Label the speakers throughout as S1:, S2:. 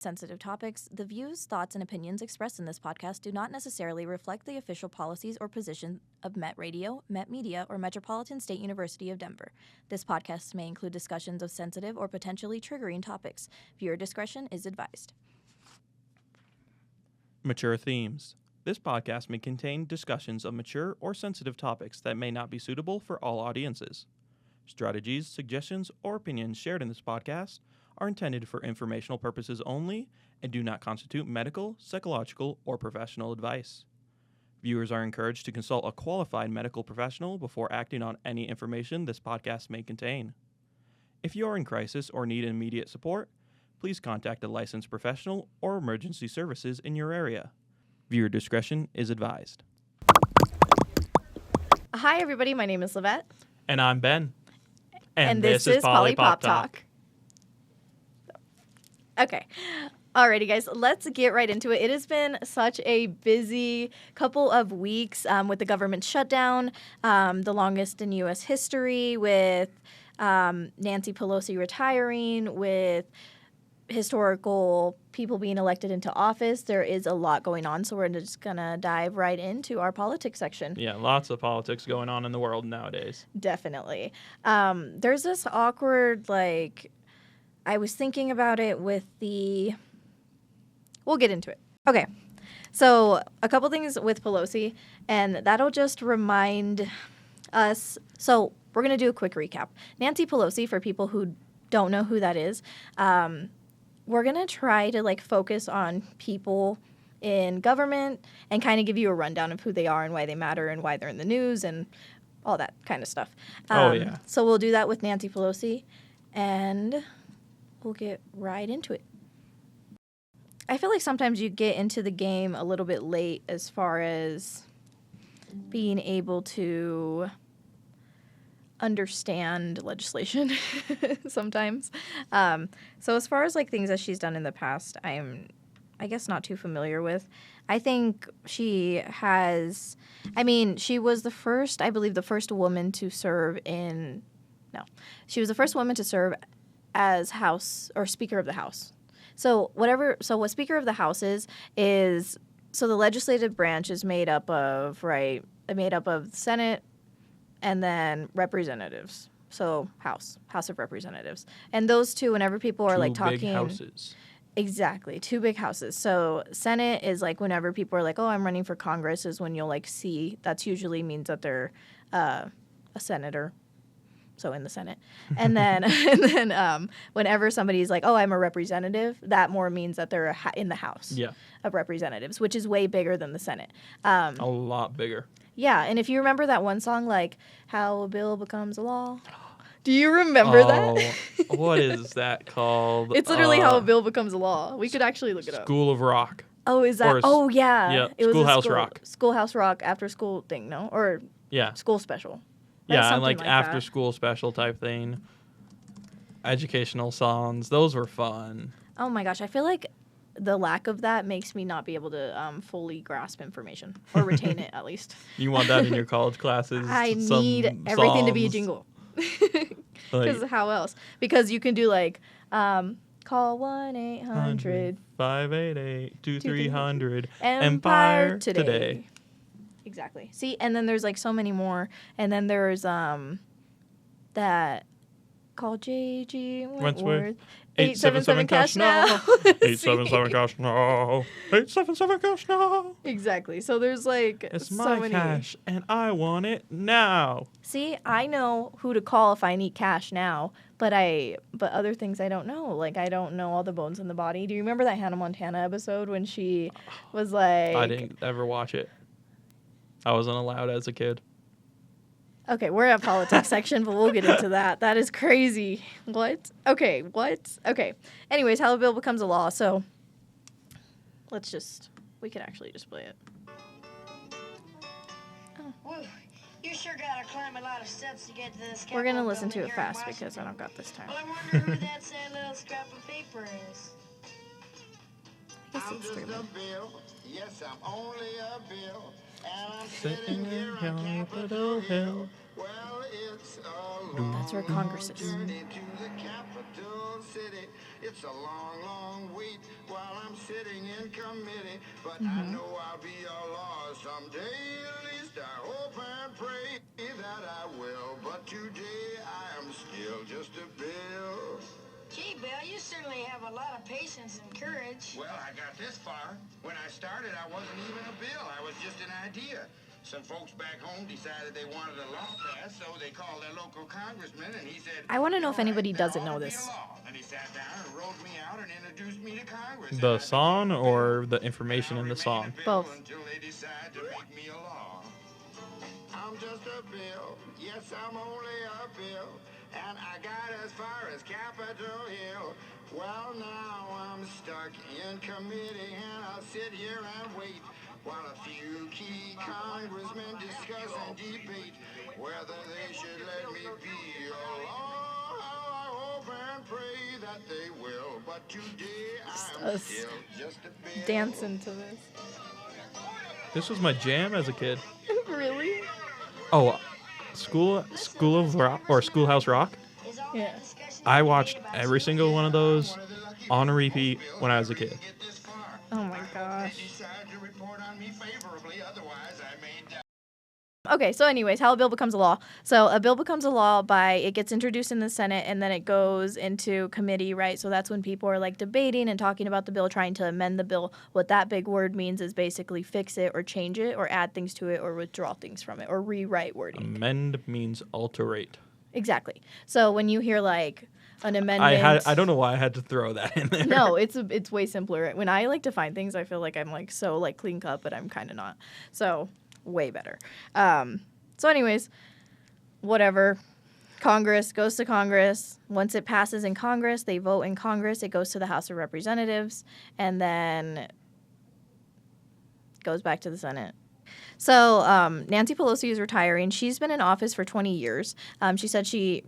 S1: Sensitive topics. The views, thoughts, and opinions expressed in this podcast do not necessarily reflect the official policies or position of Met Radio, Met Media, or Metropolitan State University of Denver. This podcast may include discussions of sensitive or potentially triggering topics. Viewer discretion is advised.
S2: Mature themes. This podcast may contain discussions of mature or sensitive topics that may not be suitable for all audiences. Strategies, suggestions, or opinions shared in this podcast are intended for informational purposes only and do not constitute medical, psychological, or professional advice. Viewers are encouraged to consult a qualified medical professional before acting on any information this podcast may contain. If you are in crisis or need immediate support, please contact a licensed professional or emergency services in your area. Viewer discretion is advised.
S1: Hi, everybody. My name is Livette.
S2: And I'm Ben.
S1: And this is Poli-Pop Talk. Okay. Alrighty, guys, let's get right into it. It has been such a busy couple of weeks with the government shutdown, the longest in U.S. history, with Nancy Pelosi retiring, with historical people being elected into office. There is a lot going on, so we're just going to dive right into our politics section.
S2: Yeah, lots of politics going on in the world nowadays.
S1: Definitely. There's this awkward, I was thinking about it with the... We'll get into it. Okay. So a couple things with Pelosi, and that'll just remind us. So we're going to do a quick recap. Nancy Pelosi, for people who don't know who that is, we're going to try to focus on people in government and kind of give you a rundown of who they are and why they matter and why they're in the news and all that kind of stuff.
S2: Yeah.
S1: So we'll do that with Nancy Pelosi, and we'll get right into it. I feel like sometimes you get into the game a little bit late as far as being able to understand legislation sometimes. So as far as things that she's done in the past, I'm, I guess, not too familiar with. I think she was the first, I believe, the first woman to serve she was the first woman to serve as House or Speaker of the House. So what Speaker of the House is so the legislative branch is made up of the Senate and then representatives. So House of Representatives. And those two, whenever people are talking.
S2: Two big houses.
S1: Exactly. Two big houses. So Senate is whenever people are oh, I'm running for Congress, is when you'll see, that's usually means that they're a senator. So in the Senate. And then whenever somebody's oh, I'm a representative, that more means that they're in the House of Representatives, which is way bigger than the Senate.
S2: A lot bigger.
S1: Yeah, and if you remember that one song, How a Bill Becomes a Law. Do you remember that?
S2: What is that called?
S1: It's literally How a Bill Becomes a Law. We could actually look it up.
S2: School of Rock.
S1: Oh, is that? Yeah.
S2: Yeah,
S1: it was
S2: Schoolhouse Rock.
S1: Schoolhouse Rock after school thing, no? Or school special.
S2: Yeah, and after school special type thing. Educational songs. Those were fun.
S1: Oh my gosh, I feel like the lack of that makes me not be able to fully grasp information or retain it at least.
S2: You want that in your college classes?
S1: I need everything to be a jingle. Because how else? Because you can do call 1-800-588-2300
S2: Empire today.
S1: Exactly. See, and then there's so many more, and then there's that call J.G. Wentworth. 877 cash now.
S2: 877 cash now. 877 cash now.
S1: Exactly. So there's
S2: it's
S1: so
S2: my
S1: many.
S2: cash and I want it now.
S1: See, I know who to call if I need cash now, but other things I don't know. I don't know all the bones in the body. Do you remember that Hannah Montana episode when she was
S2: I didn't ever watch it. I wasn't allowed as a kid.
S1: Okay, we're at politics section, but we'll get into that. That is crazy. What? Okay. Anyways, how a bill becomes a law. So we can actually just play it.
S3: Oh. Well, you sure gotta climb a lot of steps to get to this.
S1: We're gonna listen to it fast because I don't got this time.
S3: Well, I wonder who that sad little scrap of paper is.
S1: I guess
S4: I'm
S1: it's
S4: just a
S1: 3 minutes.
S4: bill. Yes, I'm only a bill. And I'm
S2: Sitting here on Capitol Hill.
S4: Well,
S1: That's where Congress is.
S4: It's a long, long wait while I'm sitting in committee, but I know I'll be a law someday. At least I hope and pray that I will. But today I am still just a bill.
S3: Gee, Bill, you certainly have a lot of patience and courage.
S4: Well, I got this far. When I started, I wasn't even a bill. I was just an idea. Some folks back home decided they wanted a law passed, so they called their local congressman, and he said,
S1: I want to know if
S4: "All
S1: anybody
S4: right,
S1: doesn't
S4: that
S1: know
S4: ought to be
S1: this.
S4: a law." And he sat down and wrote me out and introduced me to Congress.
S2: The song or the information in the song?
S1: Both.
S4: Until they decide to make me a law. I'm just a bill. Yes, I'm only a bill. And I got as far as Capitol Hill. Well, now I'm stuck in committee, and I'll sit here and wait while a few key congressmen discuss and debate whether they should let me be a law. I hope and pray that they will. But today I'm
S1: Us
S4: still just a bill.
S1: dancing to this.
S2: This was my jam as a kid.
S1: Really?
S2: Oh, School of Rock or Schoolhouse Rock.
S1: Yeah.
S2: I watched every single one of those on a repeat when I was a kid.
S1: Oh my gosh.
S4: Decide to report on me favorably, otherwise I may die.
S1: Okay, so anyways, how a bill becomes a law. So a bill becomes a law by, it gets introduced in the Senate and then it goes into committee, right? So that's when people are like debating and talking about the bill, trying to amend the bill. What that big word means is basically fix it or change it or add things to it or withdraw things from it or rewrite wording.
S2: Amend means alterate.
S1: Exactly. So when you hear like an amendment.
S2: I don't know why I had to throw that in there.
S1: No, it's way simpler. When I like define things, I feel like I'm like so like clean cut, but I'm kind of not. So way better. So anyways, whatever. Congress goes to Congress. Once it passes in Congress, they vote in Congress. It goes to the House of Representatives, and then goes back to the Senate. So Nancy Pelosi is retiring. She's been in office for 20 years. She said she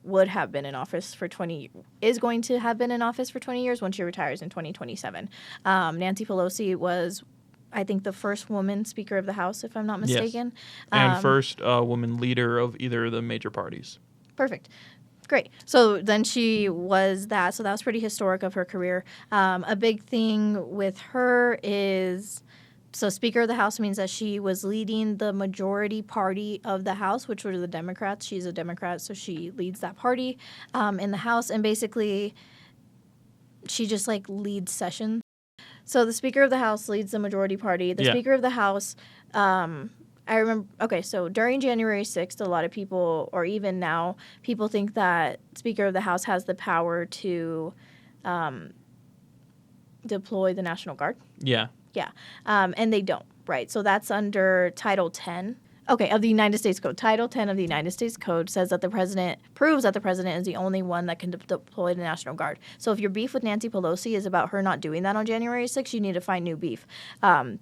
S1: would have been in office for 20, is going to have been in office for 20 years when she retires in 2027. Nancy Pelosi was, I think, the first woman Speaker of the House, if I'm not mistaken.
S2: Yes. And first woman leader of either of the major parties.
S1: Perfect. Great. So then she was that. So that was pretty historic of her career. A big thing with her is... So Speaker of the House means that she was leading the majority party of the House, which were the Democrats. She's a Democrat, so she leads that party in the House. And basically, she just, like, leads sessions. So the Speaker of the House leads the majority party. The Speaker of the House, I remember, okay, so during January 6th, a lot of people, or even now, people think that Speaker of the House has the power to deploy the National Guard.
S2: Yeah.
S1: Yeah, and they don't, right? So that's under Title 10, of the United States Code. Title 10 of the United States Code says that proves that the president is the only one that can deploy the National Guard. So if your beef with Nancy Pelosi is about her not doing that on January 6th, you need to find new beef.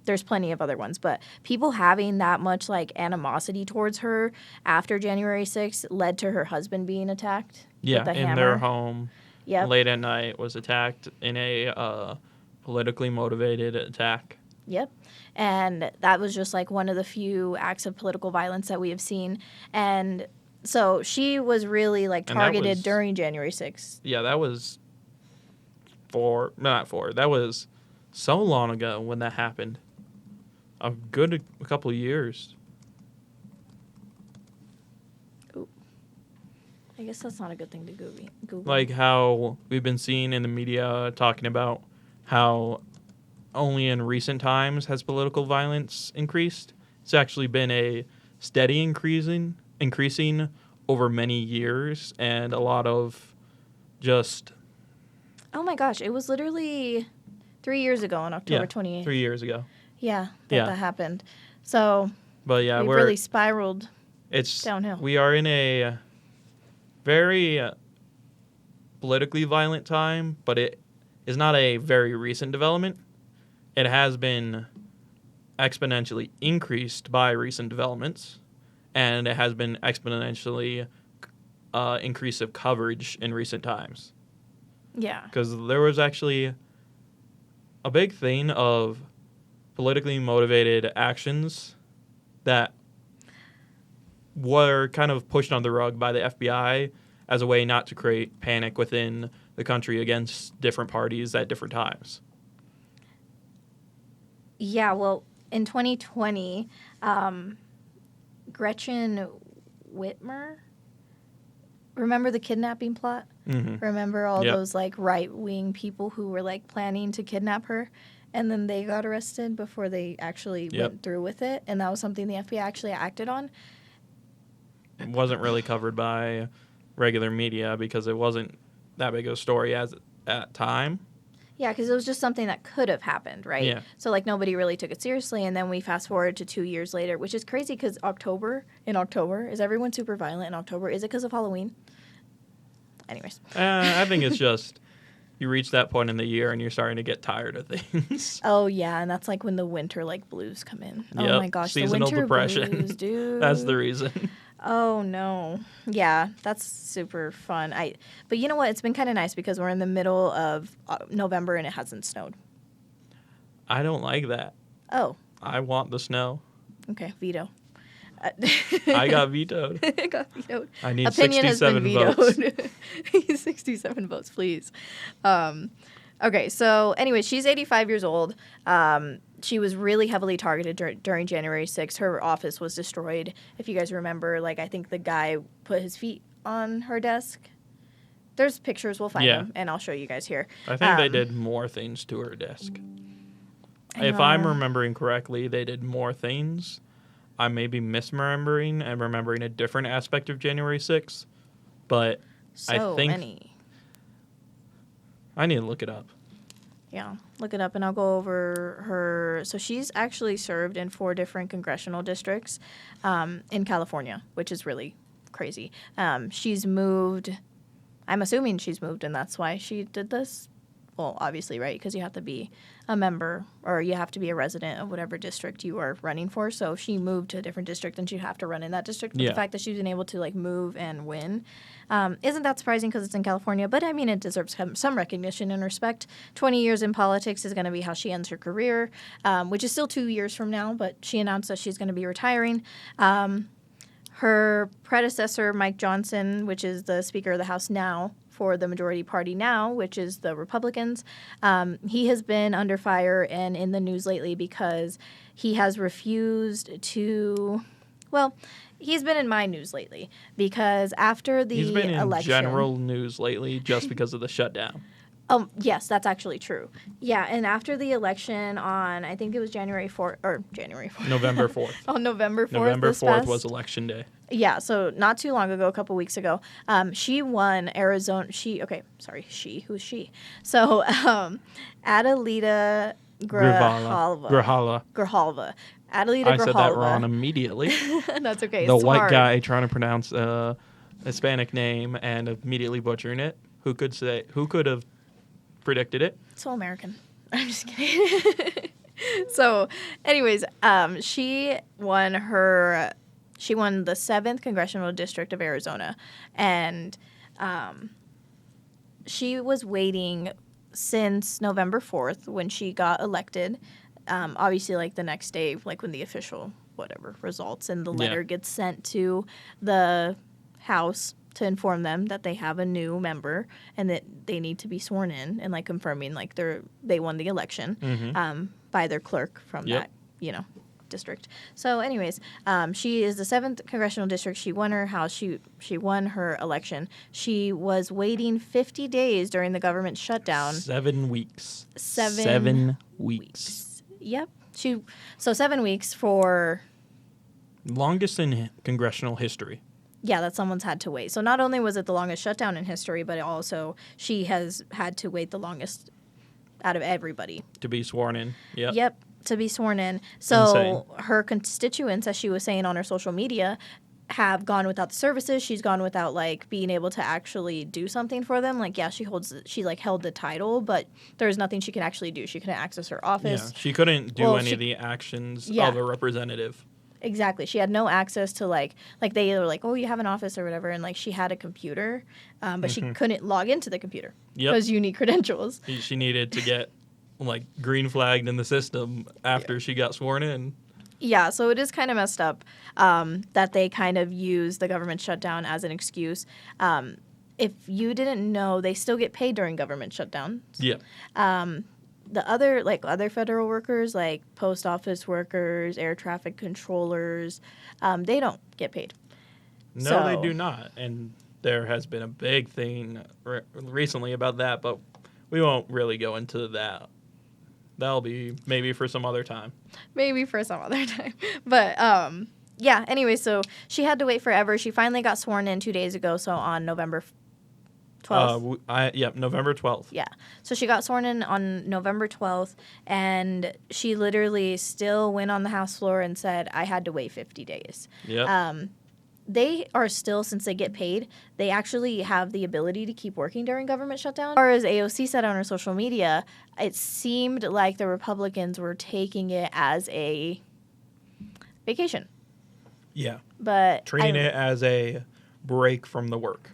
S1: There's plenty of other ones, but people having that much, like, animosity towards her after January 6th led to her husband being attacked with a hammer.
S2: In their home.
S1: Yep.
S2: Late at night was attacked in a... politically motivated attack.
S1: Yep. And that was just like one of the few acts of political violence that we have seen. And so she was really like targeted during January 6th.
S2: Yeah, that was that was so long ago when that happened. A couple of years.
S1: Ooh. I guess that's not a good thing to Google.
S2: Like how we've been seeing in the media talking about how only in recent times has political violence increased. It's actually been a steady increasing over many years, and a lot of just...
S1: Oh my gosh, it was literally 3 years ago on October 28th.
S2: 3 years ago.
S1: Yeah, that happened. So
S2: but yeah,
S1: we've really spiraled downhill.
S2: We are in a very politically violent time, but it is not a very recent development. It has been exponentially increased by recent developments, and it has been exponentially increase of coverage in recent times.
S1: Yeah.
S2: Because there was actually a big thing of politically motivated actions that were kind of pushed on the rug by the FBI as a way not to create panic within the country against different parties at different times.
S1: Yeah, well, in 2020, Gretchen Whitmer, remember the kidnapping plot?
S2: Mm-hmm.
S1: Remember all
S2: Yep.
S1: those like right-wing people who were like planning to kidnap her, and then they got arrested before they actually
S2: Yep.
S1: went through with it, and that was something the FBI actually acted on.
S2: It wasn't really covered by regular media because it wasn't that big of a story as at time.
S1: Yeah, because it was just something that could have happened, right?
S2: Yeah.
S1: So like nobody really took it seriously, and then we fast forward to 2 years later, which is crazy because in October, is everyone super violent in October? Is it because of Halloween? Anyways.
S2: I think it's just you reach that point in the year and you're starting to get tired of things.
S1: Oh yeah, and that's like when the winter like blues come in. Oh
S2: Yep,
S1: my gosh,
S2: seasonal
S1: the winter
S2: depression.
S1: blues, dude.
S2: That's the reason.
S1: Oh no. Yeah, that's super fun. But you know what? It's been kind of nice because we're in the middle of November and it hasn't snowed.
S2: I don't like that.
S1: Oh,
S2: I want the snow.
S1: okay, veto.
S2: I got vetoed.
S1: I got vetoed.
S2: I need
S1: Opinion
S2: 67
S1: has been
S2: votes.
S1: vetoed. 67 votes, please. Okay, so anyway, she's 85 years old. She was really heavily targeted during January 6th. Her office was destroyed. If you guys remember, like I think the guy put his feet on her desk. There's pictures. We'll find them, and I'll show you guys here.
S2: I think they did more things to her desk. If I'm remembering correctly, they did more things. I may be misremembering and remembering a different aspect of January 6th, but
S1: So
S2: I think
S1: many.
S2: I need to look it up.
S1: Yeah, look it up, and I'll go over her. So she's actually served in 4 different congressional districts in California, which is really crazy. She's moved. I'm assuming she's moved, and that's why she did this. Well, obviously, right? Because you have to be a member or you have to be a resident of whatever district you are running for. So if she moved to a different district, then she'd have to run in that district. But
S2: Yeah.
S1: the fact that she's been able to like move and win isn't that surprising because it's in California. But I mean, it deserves some recognition and respect. 20 years in politics is going to be how she ends her career, which is still 2 years from now. But she announced that she's going to be retiring. Her predecessor, Mike Johnson, which is the Speaker of the House now for the majority party now, which is the Republicans, he has been under fire and in the news lately because he has refused to, well, he's been in my news lately because after the
S2: He's been in
S1: election.
S2: general news lately just because of the shutdown.
S1: Yes, that's actually true. Yeah, and after the election on, I think it was January 4th.
S2: November 4th.
S1: On November 4th.
S2: November
S1: this
S2: 4th
S1: past-
S2: was election day.
S1: Yeah, so not too long ago, a couple weeks ago, she won Arizona. Who's she? So, Adelita Grijalva. Adelita
S2: I
S1: Grijalva.
S2: said that wrong immediately.
S1: That's okay.
S2: The
S1: It's
S2: white
S1: hard.
S2: guy trying to pronounce a Hispanic name and immediately butchering it. Who could have predicted it?
S1: So American. I'm just kidding. So, anyways, she won the 7th Congressional District of Arizona, and she was waiting since November 4th when she got elected. Obviously, like the next day, like when the official results and the letter gets sent to the House to inform them that they have a new member and that they need to be sworn in and like confirming like they won the election by their clerk from that district. So anyways, she is the 7th congressional district. She won her house. She won her election. She was waiting 50 days during the government shutdown.
S2: 7 weeks.
S1: 7
S2: weeks.
S1: Yep. So 7 weeks for
S2: Longest in congressional history.
S1: Yeah, that someone's had to wait. So not only was it the longest shutdown in history, but also she has had to wait the longest out of everybody.
S2: To be sworn in. Yep.
S1: Yep, to be sworn in. So
S2: Insane.
S1: her constituents, as she was saying on her social media, have gone without the services. She's gone without like being able to actually do something for them. Like, yeah, she held the title, but there's nothing she can actually do. She couldn't access her office.
S2: Yeah, she couldn't do any of the actions of a representative.
S1: Exactly. She had no access to like they were like, oh, you have an office or whatever, and like she had a computer, but she couldn't log into the computer because you need credentials.
S2: She needed to get like green flagged in the system after she got sworn in.
S1: Yeah, so it is kind of messed up that they kind of use the government shutdown as an excuse. If you didn't know, they still get paid during government shutdowns.
S2: Yeah.
S1: The other federal workers, like post office workers, air traffic controllers, they don't get paid.
S2: No, they do not. And there has been a big thing recently about that, but we won't really go into that. That'll be maybe for some other time.
S1: Maybe for some other time. But, yeah, anyway, so she had to wait forever. She finally got sworn in 2 days ago, so on November 12th.
S2: November 12th.
S1: Yeah. So she got sworn in on November 12th, and she literally still went on the House floor and said, I had to wait 50 days.
S2: Yep.
S1: They are still, since they get paid, they actually have the ability to keep working during government shutdown. Or as AOC said on her social media, it seemed like the Republicans were taking it as a vacation.
S2: Yeah.
S1: But
S2: Treating it as a break from the work.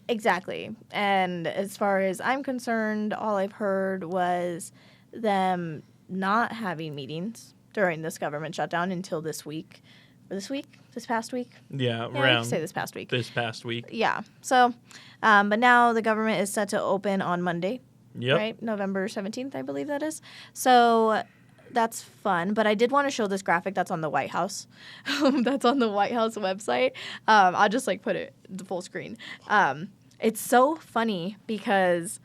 S1: Exactly. And as far as I'm concerned, all I've heard was them not having meetings during this government shutdown until this week. Or this past week?
S2: Yeah,
S1: I
S2: around
S1: can say this past week.
S2: This past week.
S1: Yeah. So, but now the government is set to open on Monday.
S2: Yep.
S1: Right? November 17th, I believe that is. So that's fun. But I did want to show this graphic that's on the White House. That's on the White House website. I'll just put it the full screen. It's so funny because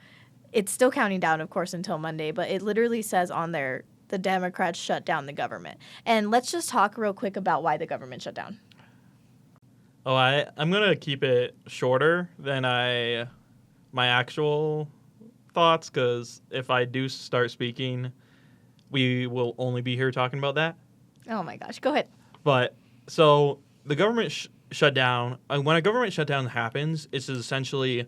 S1: it's still counting down, of course, until Monday. But it literally says on there, the Democrats shut down the government. And let's just talk real quick about why the government shut down.
S2: Oh, I'm going to keep it shorter than my actual thoughts, because if I do start speaking, we will only be here talking about that.
S1: Oh, my gosh. Go ahead.
S2: But, so, the government shutdown, when a government shutdown happens, it's essentially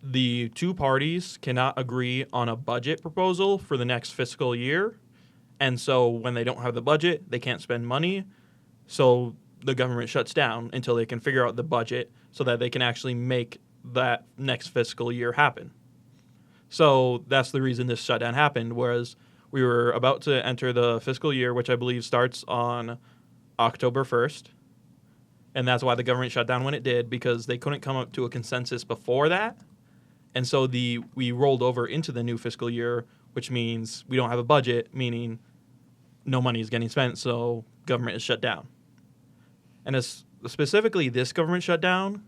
S2: the two parties cannot agree on a budget proposal for the next fiscal year. And so when they don't have the budget, they can't spend money. So the government shuts down until they can figure out the budget so that they can actually make that next fiscal year happen. So that's the reason this shutdown happened, whereas we were about to enter the fiscal year, which I believe starts on October 1st. And that's why the government shut down when it did, because they couldn't come up to a consensus before that. And so we rolled over into the new fiscal year, which means we don't have a budget, meaning no money is getting spent, so government is shut down. And specifically, this government shutdown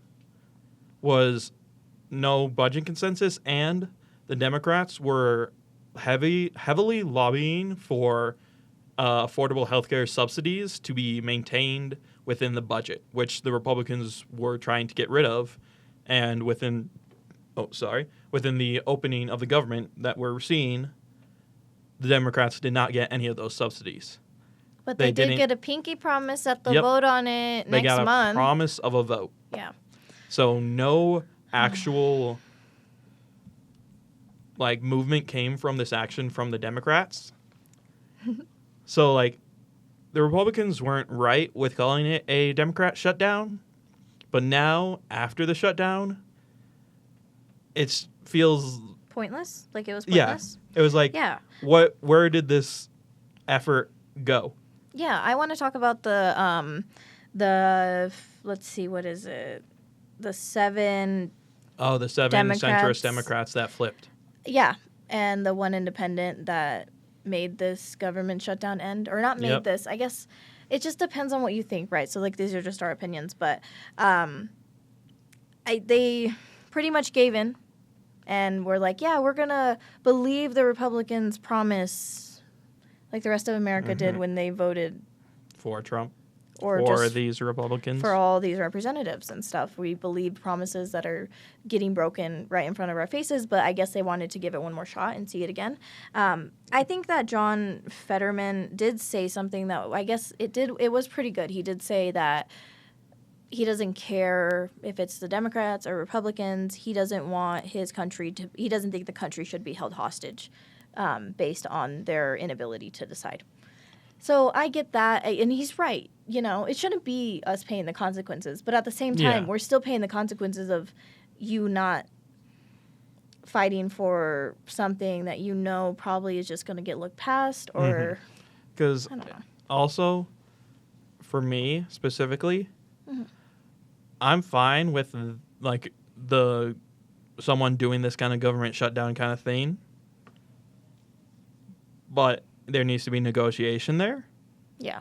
S2: was no budget consensus, and the Democrats were heavily lobbying for affordable healthcare subsidies to be maintained within the budget, which the Republicans were trying to get rid of, and within the opening of the government that we're seeing, the Democrats did not get any of those subsidies.
S1: But they did get a pinky promise that they'll vote on it next month. They got a
S2: promise of a vote.
S1: Yeah.
S2: So no actual movement came from this action from the Democrats. So the Republicans weren't right with calling it a Democrat shutdown, but now after the shutdown, it feels
S1: pointless. Like it was pointless.
S2: Yeah, it was where did this effort go?
S1: Yeah, I want to talk about the let's see, what is it? The 7
S2: centrist Democrats that flipped.
S1: Yeah, and the one independent that made this government shutdown end, or not made this. I guess it just depends on what you think, right? So these are just our opinions, but they pretty much gave in, and were like, yeah, we're gonna believe the Republicans' promise, like the rest of America did when they voted
S2: for Trump.
S1: Or
S2: for
S1: just
S2: these Republicans.
S1: For all these representatives and stuff. We believed promises that are getting broken right in front of our faces, but I guess they wanted to give it one more shot and see it again. I think that John Fetterman did say something that I guess it was pretty good. He did say that he doesn't care if it's the Democrats or Republicans. He doesn't want his country to, he doesn't think the country should be held hostage based on their inability to decide. So I get that, and he's right. You know, it shouldn't be us paying the consequences, but at the same time, we're still paying the consequences of you not fighting for something that you know probably is just going to get looked past, or
S2: because also, for me specifically, I'm fine with like someone doing this kind of government shutdown kind of thing, but there needs to be negotiation there.
S1: Yeah.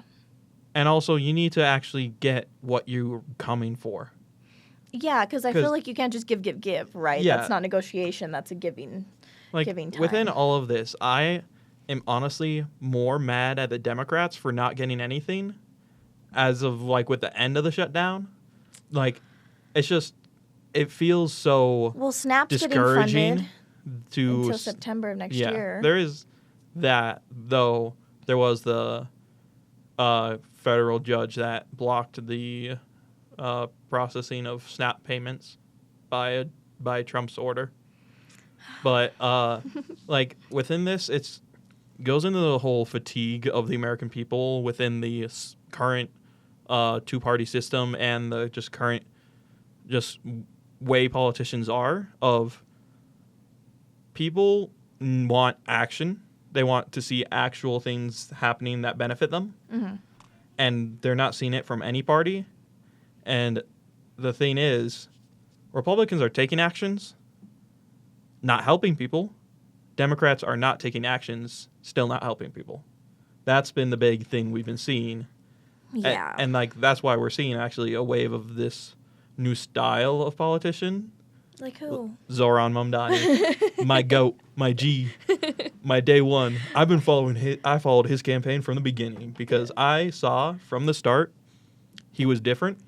S2: And also, you need to actually get what you're coming for.
S1: Yeah, because I feel like you can't just give, right?
S2: Yeah.
S1: That's not negotiation. That's a giving time.
S2: Within all of this, I am honestly more mad at the Democrats for not getting anything as of, like, with the end of the shutdown. Like, it's just, it feels so
S1: Well, Snap's
S2: discouraging to
S1: until September of next year.
S2: There is that, though there was the federal judge that blocked the processing of SNAP payments by Trump's order. But like within this, it's goes into the whole fatigue of the American people within the current two-party system and the current way politicians are. Of people want action. They want to see actual things happening that benefit them. Mm-hmm. And they're not seeing it from any party. And the thing is, Republicans are taking actions, not helping people. Democrats are not taking actions, still not helping people. That's been the big thing we've been seeing.
S1: Yeah.
S2: And like that's why we're seeing actually a wave of this new style of politician.
S1: Like who?
S2: Zoran Mamdani, my goat, my G, my day one. I've been I followed his campaign from the beginning because I saw from the start he was different.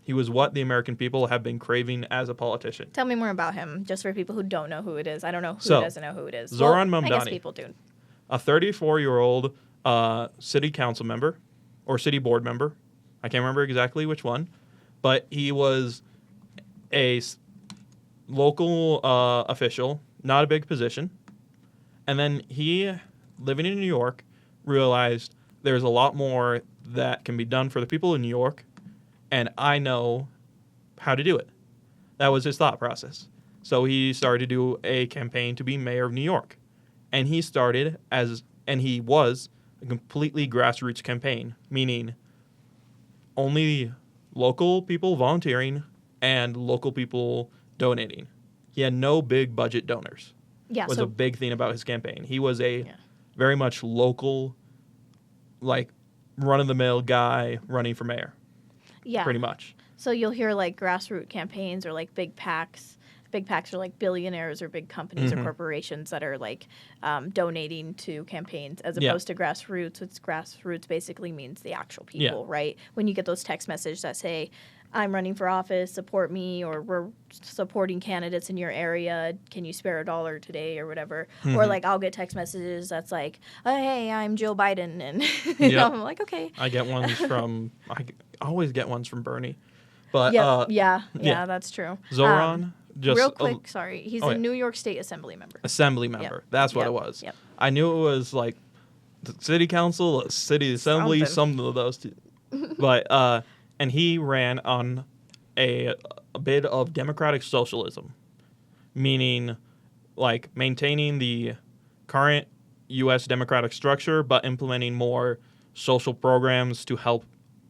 S2: He was what the American people have been craving as a politician.
S1: Tell me more about him, just for people who don't know who it is. I don't know who doesn't know who it is.
S2: Zoran Mamdani.
S1: I guess people do.
S2: A 34-year-old city council member or city board member. I can't remember exactly which one, but he was a local official, not a big position. And then he, living in New York, realized there's a lot more that can be done for the people in New York, and I know how to do it. That was his thought process. So he started to do a campaign to be mayor of New York. And he was a completely grassroots campaign, meaning only local people volunteering and local people donating. He had no big budget donors.
S1: Yeah,
S2: was a big thing about his campaign. He was a very much local, like, run-of-the-mill guy running for mayor.
S1: Yeah.
S2: Pretty much.
S1: So you'll hear, like, grassroots campaigns or, like, big PACs. Big PACs are, like, billionaires or big companies or corporations that are, like, donating to campaigns as opposed to grassroots. Grassroots basically means the actual people, right? When you get those text messages that say, I'm running for office, support me, or we're supporting candidates in your area, can you spare $1 today or whatever. Or, like, I'll get text messages that's like, oh, hey, I'm Joe Biden, and you know, I'm like, okay.
S2: I get ones from, I always get ones from Bernie. But
S1: yeah, that's true.
S2: Zoran, just
S1: real quick, sorry, he's a New York State Assembly member.
S2: Yep. That's what it was. Yep. I knew it was like the city council, city assembly, some of those two. But and he ran on a bit of democratic socialism, meaning like maintaining the current U.S. democratic structure, but implementing more social programs to help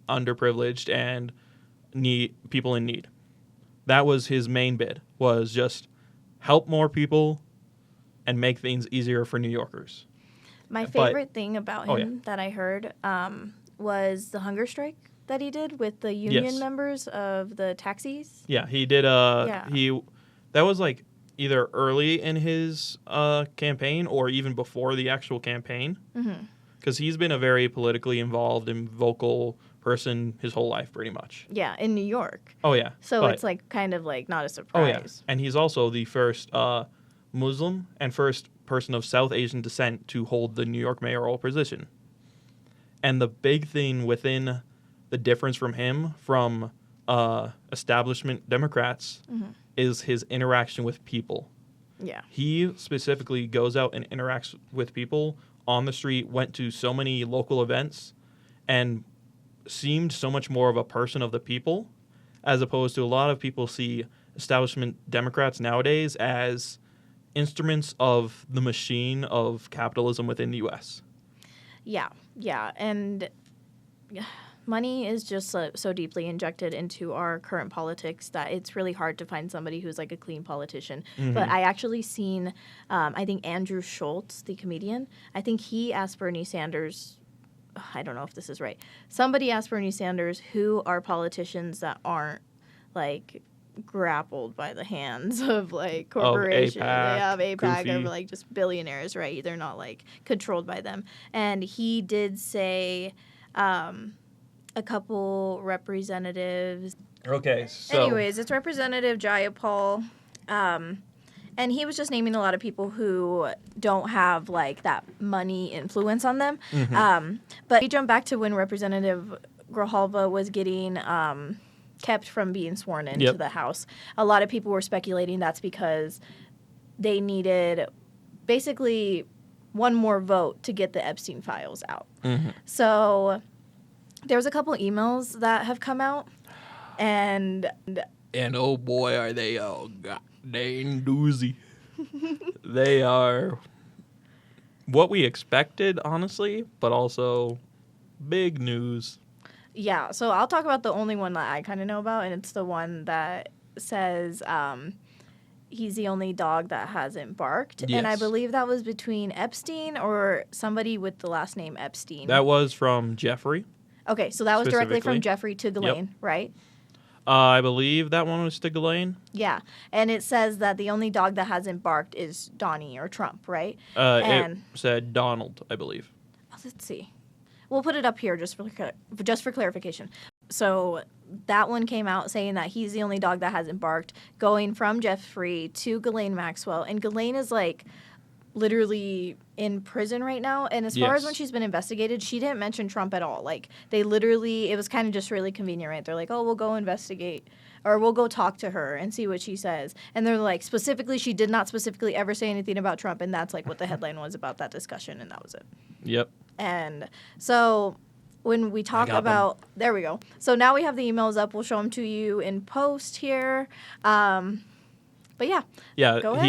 S2: underprivileged and people in need. That was his main bid, was just help more people and make things easier for New Yorkers.
S1: My favorite thing about him that I heard was the hunger strike that he did with the union members of the taxis.
S2: Yeah, he did. That was like either early in his campaign or even before the actual campaign. Because he's been a very politically involved and vocal person his whole life, pretty much.
S1: Yeah, in New York.
S2: Oh, yeah.
S1: So it's like kind of like not a surprise.
S2: Oh, yeah. And he's also the first Muslim and first person of South Asian descent to hold the New York mayoral position. And the big thing within the difference from him from establishment Democrats is his interaction with people.
S1: Yeah.
S2: He specifically goes out and interacts with people on the street, went to so many local events, and seemed so much more of a person of the people, as opposed to a lot of people see establishment Democrats nowadays as instruments of the machine of capitalism within the U.S.
S1: Yeah, and money is just so deeply injected into our current politics that it's really hard to find somebody who's like a clean politician.
S2: Mm-hmm.
S1: But I actually seen, I think Andrew Schultz, the comedian, I think he asked Bernie Sanders, I don't know if this is right, somebody asked Bernie Sanders who are politicians that aren't like grappled by the hands of like corporations. They have APAC or like just billionaires, right? They're not like controlled by them. And he did say a couple representatives.
S2: Okay, so...
S1: Anyways, it's Representative Jayapal. And he was just naming a lot of people who don't have, like, that money influence on them.
S2: Mm-hmm.
S1: But we jump back to when Representative Grijalva was getting kept from being sworn into the House. A lot of people were speculating that's because they needed basically one more vote to get the Epstein files out.
S2: Mm-hmm.
S1: So there was a couple emails that have come out, and
S2: oh boy, are they all goddamn doozy. They are what we expected, honestly, but also big news.
S1: Yeah, so I'll talk about the only one that I kind of know about, and it's the one that says he's the only dog that hasn't barked.
S2: Yes.
S1: And I believe that was between Epstein or somebody with the last name Epstein.
S2: That was from Jeffrey.
S1: Okay, so that was directly
S2: Specifically.
S1: from Jeffrey to Ghislaine, right?
S2: I believe that one was to Ghislaine.
S1: Yeah, and it says that the only dog that hasn't barked is Donnie or Trump, right? And
S2: It said Donald, I believe.
S1: let's see. We'll put it up here just for clarification. So that one came out saying that he's the only dog that hasn't barked, going from Jeffrey to Ghislaine Maxwell. And Ghislaine is like literally in prison right now. And as far as when she's been investigated, she didn't mention Trump at all. Like they literally, it was kind of just really convenient, right? They're like, oh, we'll go investigate or we'll go talk to her and see what she says. And they're like, specifically, she did not specifically ever say anything about Trump. And that's like what the headline was about that discussion. And that was it.
S2: Yep.
S1: And so when we talk about, there we go. So now we have the emails up. We'll show them to you in post here. But yeah.
S2: Yeah.
S1: Go ahead.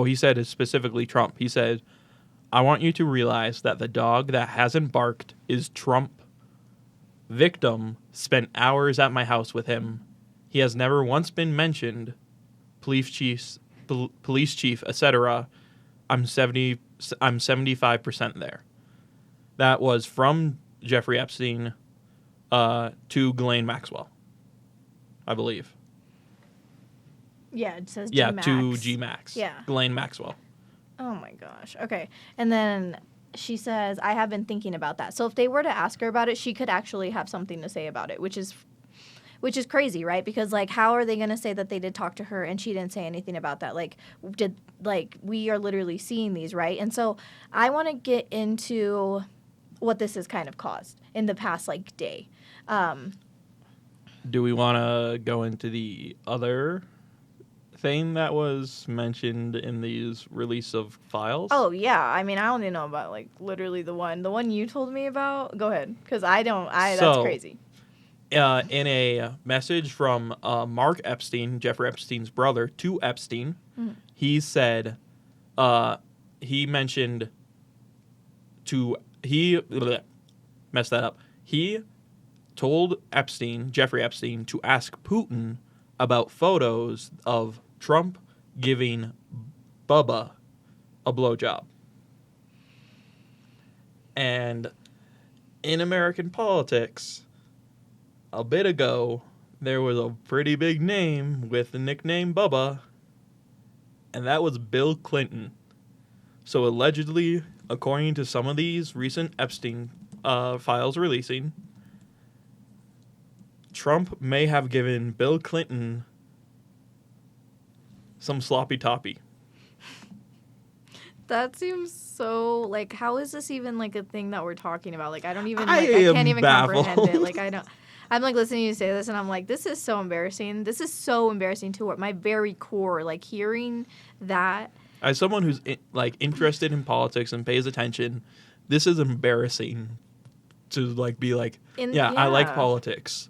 S2: He said it's specifically Trump. He said, I want you to realize that the dog that hasn't barked is Trump. Victim spent hours at my house with him. He has never once been mentioned. Police chief, etc. I'm 75% there. That was from Jeffrey Epstein to Ghislaine Maxwell, I believe.
S1: Yeah, it says
S2: Yeah,
S1: G-Max.
S2: to G-Max.
S1: Yeah.
S2: Ghislaine Maxwell.
S1: Oh my gosh. Okay. And then she says, I have been thinking about that. So if they were to ask her about it, she could actually have something to say about it, which is crazy, right? Because like, how are they going to say that they did talk to her and she didn't say anything about that? We are literally seeing these, right? And so I want to get into what this has kind of caused in the past like day.
S2: Do we want to go into the other thing that was mentioned in these release of files?
S1: Oh yeah, I mean I only know about like literally the one you told me about. Go ahead, because that's crazy.
S2: In a message from Mark Epstein, Jeffrey Epstein's brother, to Epstein, he said, he mentioned messed that up. He told Jeffrey Epstein, to ask Putin about photos of Trump giving Bubba a blowjob. And in American politics, a bit ago, there was a pretty big name with the nickname Bubba, and that was Bill Clinton. So allegedly, according to some of these recent Epstein files releasing, Trump may have given Bill Clinton some sloppy toppy.
S1: That seems so, like, how is this even, like, a thing that we're talking about? Like, I can't even
S2: baffled.
S1: comprehend it. Like, I'm, like, listening to you say this, and I'm like, this is so embarrassing. This is so embarrassing to my very core, like, hearing that.
S2: As someone who's, interested in politics and pays attention, this is embarrassing to, like, be like, I like politics.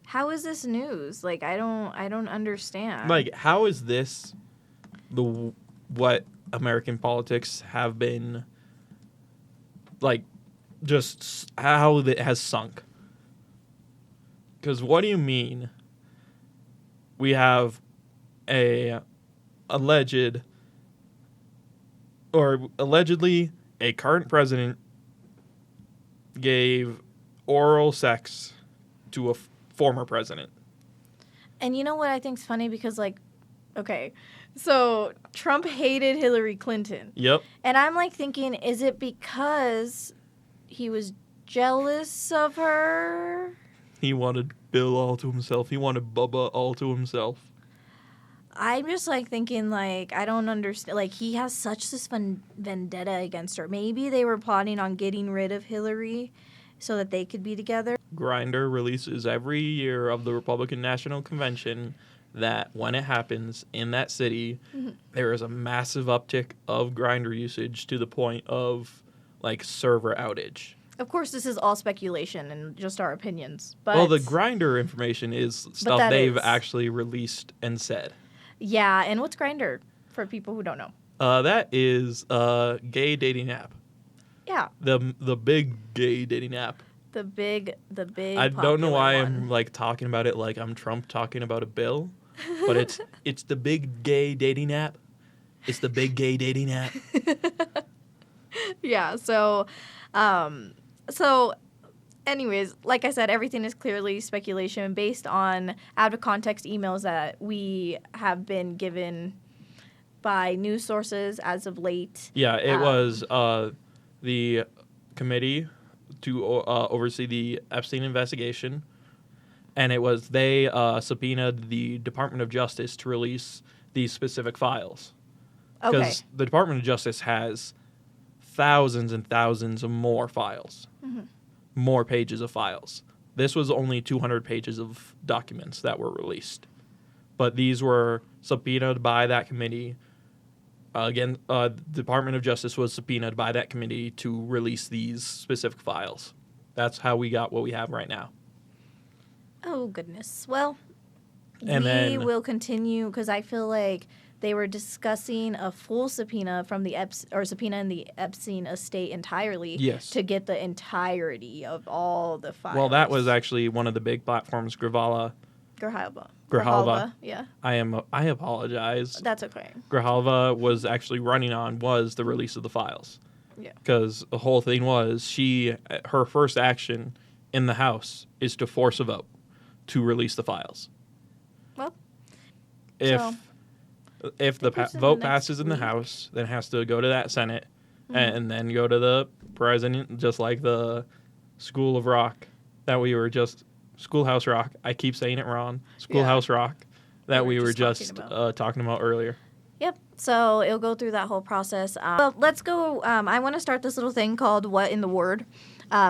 S1: How is this news? Like, I don't understand.
S2: Like, how is this what American politics have been, like, just how it has sunk. Because what do you mean we have allegedly a current president gave oral sex to a former president?
S1: And you know what I think's funny? Because, like, okay, so Trump hated Hillary Clinton.
S2: Yep.
S1: And I'm, like, thinking, is it because he was jealous of her?
S2: He wanted Bill all to himself. He wanted Bubba all to himself.
S1: I'm just, like, thinking, like, I don't understand. Like, he has such this vendetta against her. Maybe they were plotting on getting rid of Hillary so that they could be together.
S2: Grindr releases every year of the Republican National Convention that when it happens in that city, there is a massive uptick of Grindr usage to the point of, like, server outage.
S1: Of course, this is all speculation and just our opinions. But
S2: Well, the Grindr information is stuff they've
S1: is.
S2: actually released and said.
S1: Yeah, and what's Grindr for people who don't know?
S2: That is a gay dating app.
S1: Yeah,
S2: The big gay dating app.
S1: the big.
S2: I don't know
S1: popular
S2: why
S1: one.
S2: I'm like talking about it like I'm Trump talking about a bill, but it's the big gay dating app. It's the big gay dating app.
S1: Yeah. So, anyways, like I said, everything is clearly speculation based on out of context emails that we have been given by news sources as of late.
S2: Yeah, it was the committee to oversee the Epstein investigation, and it was they subpoenaed the Department of Justice to release these specific files.
S1: Okay.
S2: Because the Department of Justice has thousands and thousands of more files, more pages of files. This was only 200 pages of documents that were released. But these were subpoenaed by that committee. Again, the Department of Justice was subpoenaed by that committee to release these specific files. That's how we got what we have right now.
S1: Oh, goodness. Well,
S2: And
S1: we
S2: then-
S1: will continue because I feel like they were discussing a full subpoena from the subpoena in the Epstein estate entirely.
S2: Yes.
S1: To get the entirety of all the files.
S2: Well, that was actually one of the big platforms, Grijalva.
S1: Grijalva. Yeah,
S2: I apologize.
S1: that's okay.
S2: Grijalva was actually running on was the release of the files.
S1: Yeah.
S2: Because the whole thing was her first action in the House is to force a vote to release the files.
S1: Well,
S2: If the
S1: it's in the
S2: vote
S1: next
S2: passes in the
S1: week.
S2: House, then it has to go to that Senate and then go to the president, just like the School of Rock that we were just Schoolhouse Rock. I keep saying it wrong. Schoolhouse Rock that we were just talking about earlier.
S1: Yep. So it'll go through that whole process. Well, let's go. I want to start this little thing called "What in the Word."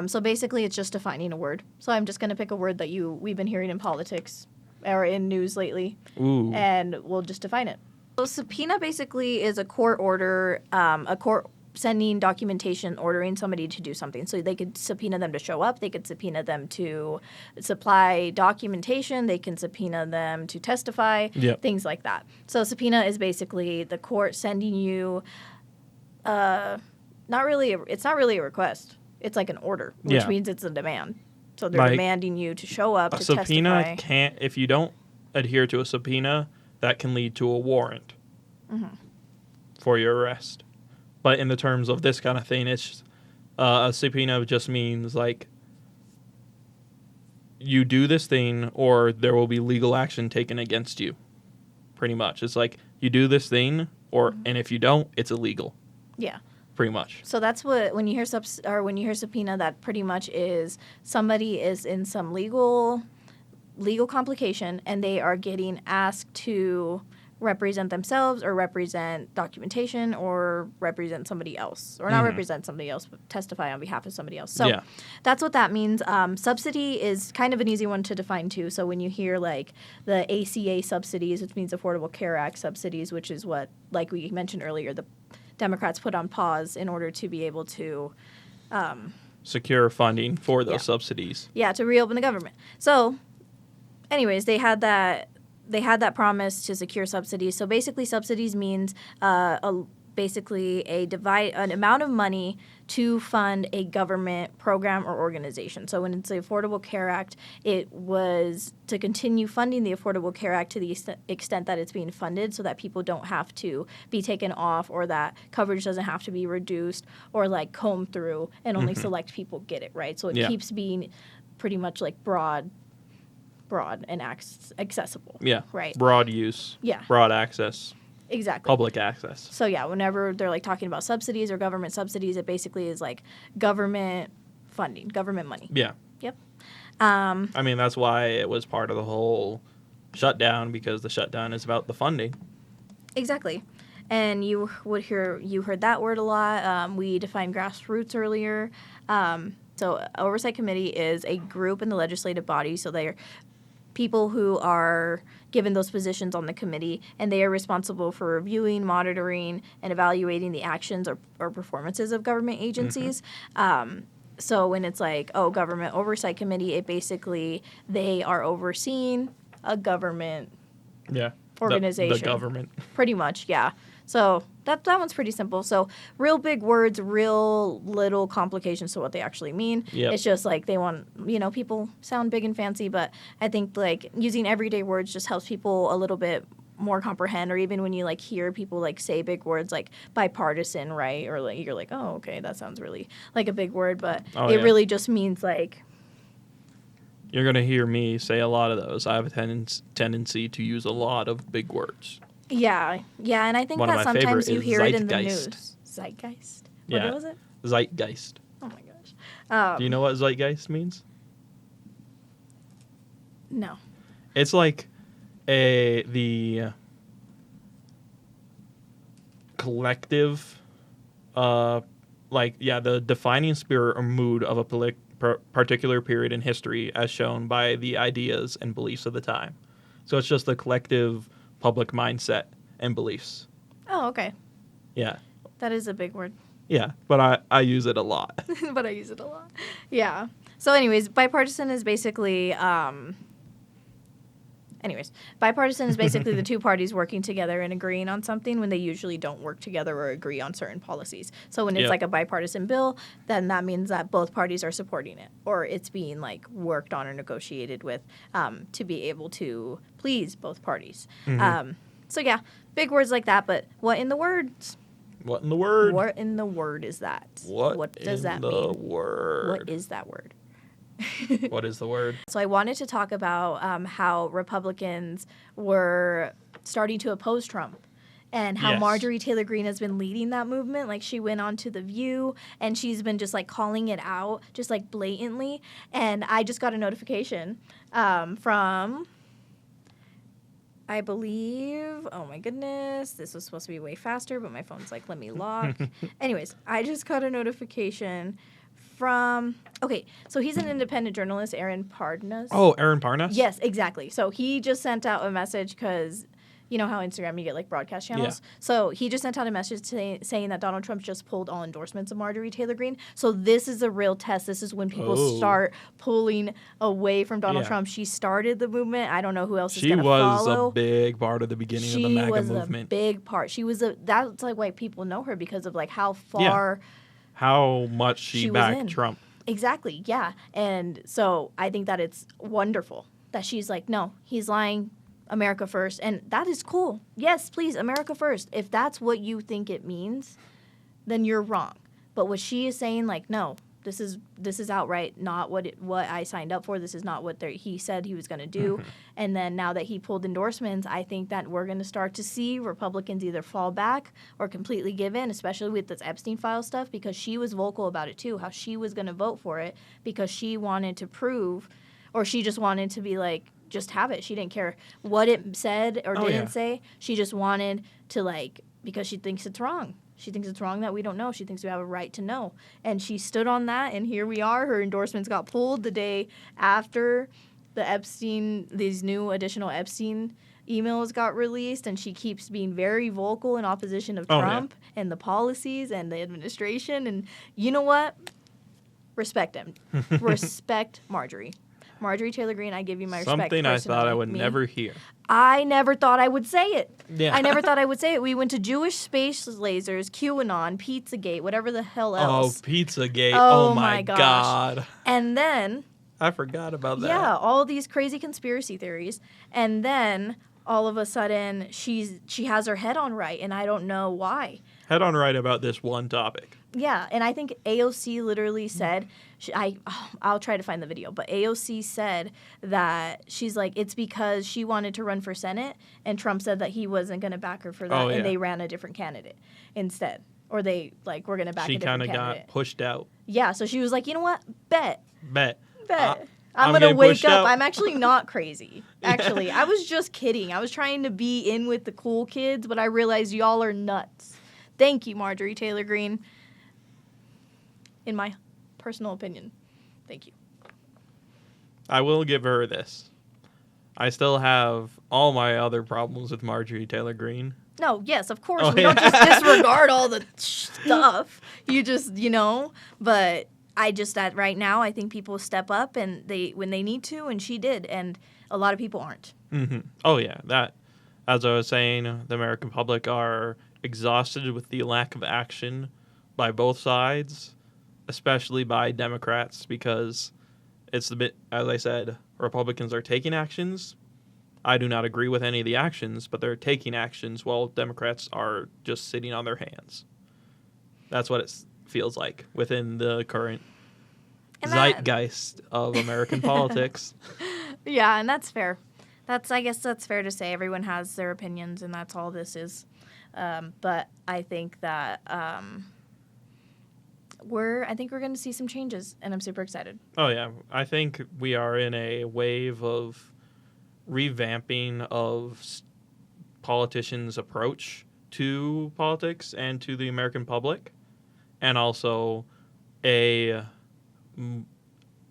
S1: So basically, it's just defining a word. So I'm just going to pick a word that we've been hearing in politics or in news lately,
S2: Ooh.
S1: and we'll just define it. So subpoena basically is a court order, a court sending documentation ordering somebody to do something. So they could subpoena them to show up. They could subpoena them to supply documentation. They can subpoena them to testify,
S2: Yep.
S1: things like that. So subpoena is basically the court sending you, it's not really a request. It's like an order, which
S2: Yeah.
S1: means it's a demand. So they're
S2: Like,
S1: demanding you to show up
S2: A
S1: to
S2: subpoena
S1: testify.
S2: can't, if you don't adhere to a subpoena, that can lead to a warrant for your arrest. But in the terms of this kind of thing, it's a subpoena just means like you do this thing or there will be legal action taken against you. Pretty much. It's like you do this thing and if you don't, it's illegal.
S1: Yeah.
S2: Pretty much.
S1: So that's what when you hear subpoena, that pretty much is somebody is in some legal complication and they are getting asked to represent themselves or represent documentation or represent somebody else or not represent somebody else but testify on behalf of somebody else. So
S2: Yeah.
S1: that's what that means. Subsidy is kind of an easy one to define too. So when you hear like the ACA subsidies, which means Affordable Care Act subsidies, which is what, like we mentioned earlier, the Democrats put on pause in order to be able to
S2: Secure funding for those
S1: Yeah.
S2: subsidies.
S1: to reopen the government. So anyways, they had that promise to secure subsidies. So basically subsidies means basically an amount of money to fund a government program or organization. So when it's the Affordable Care Act, it was to continue funding the Affordable Care Act to the extent that it's being funded so that people don't have to be taken off or that coverage doesn't have to be reduced or like combed through and only select people get it, right? So it keeps being pretty much like broad and accessible.
S2: Yeah.
S1: Right.
S2: Broad use.
S1: Yeah.
S2: Broad access.
S1: Exactly.
S2: Public access.
S1: So yeah, whenever they're like talking about subsidies or government subsidies, it basically is like government funding, government money.
S2: Yeah.
S1: Yep.
S2: I mean, that's why it was part of the whole shutdown, because the shutdown is about the funding.
S1: Exactly. And you heard that word a lot. We defined grassroots earlier. So Oversight Committee is a group in the legislative body. So they're people who are given those positions on the committee, and they are responsible for reviewing, monitoring, and evaluating the actions or performances of government agencies. So when it's like, Government Oversight Committee, it basically, they are overseeing a government organization.
S2: The government.
S1: Pretty much, yeah. So that one's pretty simple. So real big words, real little complications to what they actually mean.
S2: Yep.
S1: It's just like they want, people sound big and fancy, but I think like using everyday words just helps people a little bit more comprehend, or even when you like hear people like say big words like bipartisan, right? Or like you're like, oh, okay, that sounds really like a big word, but it really just means like.
S2: You're going to hear me say a lot of those. I have a tendency to use a lot of big words.
S1: Yeah, and I think
S2: One of
S1: that
S2: my
S1: sometimes
S2: favorite
S1: you
S2: is
S1: hear it in the
S2: zeitgeist.
S1: news. Zeitgeist?
S2: Yeah.
S1: What was it?
S2: Zeitgeist.
S1: Oh my gosh.
S2: Do you know what zeitgeist means?
S1: No.
S2: It's like the collective, the defining spirit or mood of a particular period in history as shown by the ideas and beliefs of the time. So it's just the collective public mindset and beliefs.
S1: Oh, okay.
S2: Yeah.
S1: That is a big word.
S2: Yeah, but I use it a lot.
S1: But I use it a lot. Yeah. So anyways, bipartisan is basically bipartisan is basically the two parties working together and agreeing on something when they usually don't work together or agree on certain policies. So when it's like a bipartisan bill, then that means that both parties are supporting it, or it's being like worked on or negotiated with to be able to please both parties. So yeah, big words like that, but what in the words?
S2: What in the word?
S1: What in the word is that? What does that mean?
S2: Word?
S1: What is that word?
S2: What is the word?
S1: So I wanted to talk about how Republicans were starting to oppose Trump and how Marjorie Taylor Greene has been leading that movement. Like she went on to The View and she's been just like calling it out just like blatantly. And I just got a notification from, I believe, oh my goodness, this was supposed to be way faster, but my phone's like, let me lock. Anyways, I just got a notification from, so he's an independent journalist, Aaron Parnas.
S2: Oh, Aaron Parnas?
S1: Yes, exactly. So he just sent out a message because you know how Instagram you get like broadcast channels? Yeah. So he just sent out a message saying that Donald Trump just pulled all endorsements of Marjorie Taylor Greene. So this is a real test. This is when people start pulling away from Donald Trump. She started the movement. I don't know who else is going to follow.
S2: She was a big part of the beginning of the MAGA movement.
S1: She was a big part. She was that's like why people know her, because of like how far...
S2: Yeah. How much she backed Trump.
S1: Exactly, yeah. And so I think that it's wonderful that she's like, no, he's lying, America first. And that is cool. Yes, please, America first. If that's what you think it means, then you're wrong. But what she is saying, like, no, this is outright not what I signed up for. This is not what he said he was going to do. Mm-hmm. And then now that he pulled endorsements, I think that we're going to start to see Republicans either fall back or completely give in, especially with this Epstein file stuff, because she was vocal about it too, how she was going to vote for it because she wanted to prove, or she just wanted to be like, just have it. She didn't care what it said or didn't say. She just wanted to, like, because she thinks it's wrong. She thinks it's wrong that we don't know. She thinks we have a right to know. And she stood on that, and here we are. Her endorsements got pulled the day after these new additional Epstein emails got released, and she keeps being very vocal in opposition of Trump and the policies and the administration. And you know what? Respect him. Respect Marjorie. Marjorie Taylor Greene, I give you my respect.
S2: Something I thought I would never hear.
S1: I never thought I would say it.
S2: Yeah.
S1: I never thought I would say it. We went to Jewish space lasers, QAnon, Pizzagate, whatever the hell else.
S2: Oh, Pizzagate.
S1: Oh
S2: Oh, my
S1: gosh.
S2: God.
S1: And then,
S2: I forgot about that.
S1: yeah, all these crazy conspiracy theories. And then, all of a sudden, she has her head on right, and I don't know why.
S2: Head on right about this one topic.
S1: Yeah, and I think AOC literally said, I'll try to find the video, but AOC said that she's like, it's because she wanted to run for Senate, and Trump said that he wasn't going to back her for that,
S2: Oh, yeah.
S1: and they ran a different candidate instead. Or they, like, were going to back a
S2: She
S1: different
S2: kind of
S1: candidate.
S2: got pushed out.
S1: Yeah, so she was like, you know what? Bet. I'm
S2: I'm
S1: going to
S2: getting
S1: wake
S2: pushed
S1: up.
S2: out.
S1: I'm actually not crazy. Actually, I was just kidding. I was trying to be in with the cool kids, but I realized y'all are nuts. Thank you, Marjorie Taylor Greene. In my personal opinion. Thank you.
S2: I will give her this. I still have all my other problems with Marjorie Taylor Greene.
S1: No, yes, of course.
S2: Oh,
S1: we
S2: yeah.
S1: don't just disregard all the stuff. You just, but I just, at right now, I think people step up and when they need to, and she did, and a lot of people aren't.
S2: Mm-hmm. Oh, yeah. That, as I was saying, the American public are exhausted with the lack of action by both sides, especially by Democrats, because it's the bit, as I said, Republicans are taking actions. I do not agree with any of the actions, but they're taking actions while Democrats are just sitting on their hands. That's what it feels like within the current zeitgeist of American politics.
S1: Yeah, and that's fair. I guess that's fair to say. Everyone has their opinions, and that's all this is. But I think that we're going to see some changes, and I'm super excited.
S2: Oh, yeah. I think we are in a wave of revamping of politicians' approach to politics and to the American public, and also a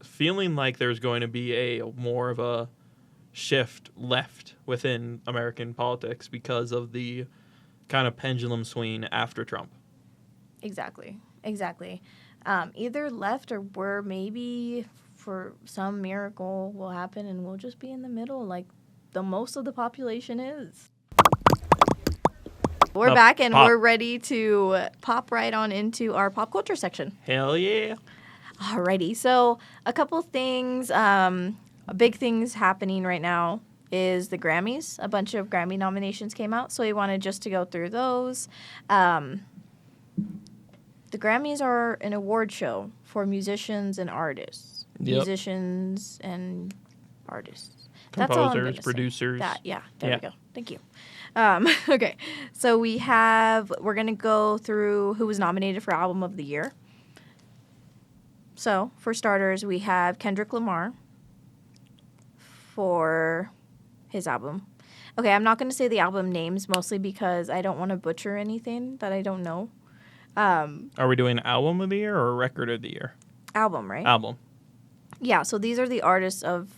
S2: feeling like there's going to be a more of a shift left within American politics because of the kind of pendulum swing after Trump.
S1: Exactly. Either left or we're maybe for some miracle will happen and we'll just be in the middle like the most of the population is. We're back and we're ready to pop right on into our pop culture section.
S2: Hell yeah.
S1: Alrighty, so a couple things, big things happening right now is the Grammys. A bunch of Grammy nominations came out, so we wanted just to go through those. The Grammys are an award show for musicians and artists.
S2: Yep.
S1: Musicians and artists.
S2: Composers,
S1: That's all I'm gonna say.
S2: producers.
S1: There we go. Thank you. Okay, so we're going to go through who was nominated for Album of the Year. So, for starters, we have Kendrick Lamar for his album. Okay, I'm not going to say the album names, mostly because I don't want to butcher anything that I don't know.
S2: Are we doing Album of the Year or Record of the Year?
S1: Album, right?
S2: Album.
S1: Yeah, so these are the artists of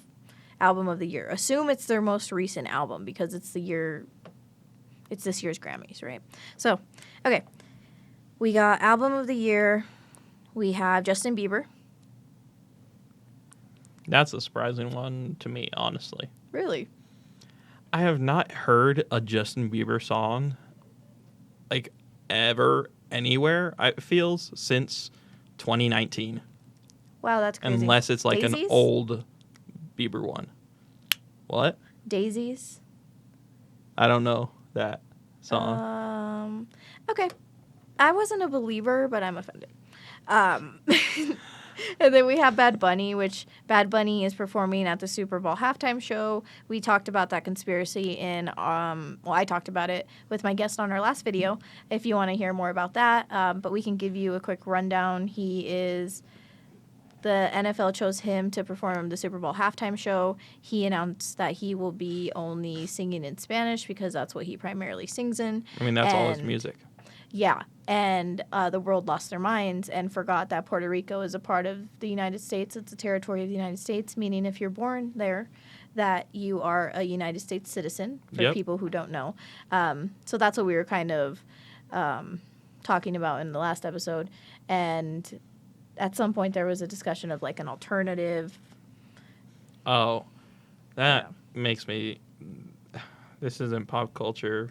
S1: Album of the Year. Assume it's their most recent album because it's this year's Grammys, right? So, okay. We got Album of the Year. We have Justin Bieber.
S2: That's a surprising one to me, honestly.
S1: Really?
S2: I have not heard a Justin Bieber song, like, ever, anywhere, it feels, since 2019.
S1: Wow, that's crazy.
S2: Unless it's like
S1: Daisies?
S2: an old Bieber one. What?
S1: Daisies?
S2: I don't know that song.
S1: Okay. I wasn't a believer, but I'm offended. And then we have Bad Bunny, which Bad Bunny is performing at the Super Bowl halftime show. We talked about that conspiracy in, I talked about it with my guest on our last video, if you want to hear more about that. But we can give you a quick rundown. The NFL chose him to perform the Super Bowl halftime show. He announced that he will be only singing in Spanish because that's what he primarily sings in.
S2: I mean, that's all his music.
S1: Yeah, and the world lost their minds and forgot that Puerto Rico is a part of the United States. It's a territory of the United States, meaning if you're born there, that you are a United States citizen, for people who don't know. So that's what we were kind of talking about in the last episode. And at some point there was a discussion of like an alternative
S2: Oh, that makes me... This isn't pop culture.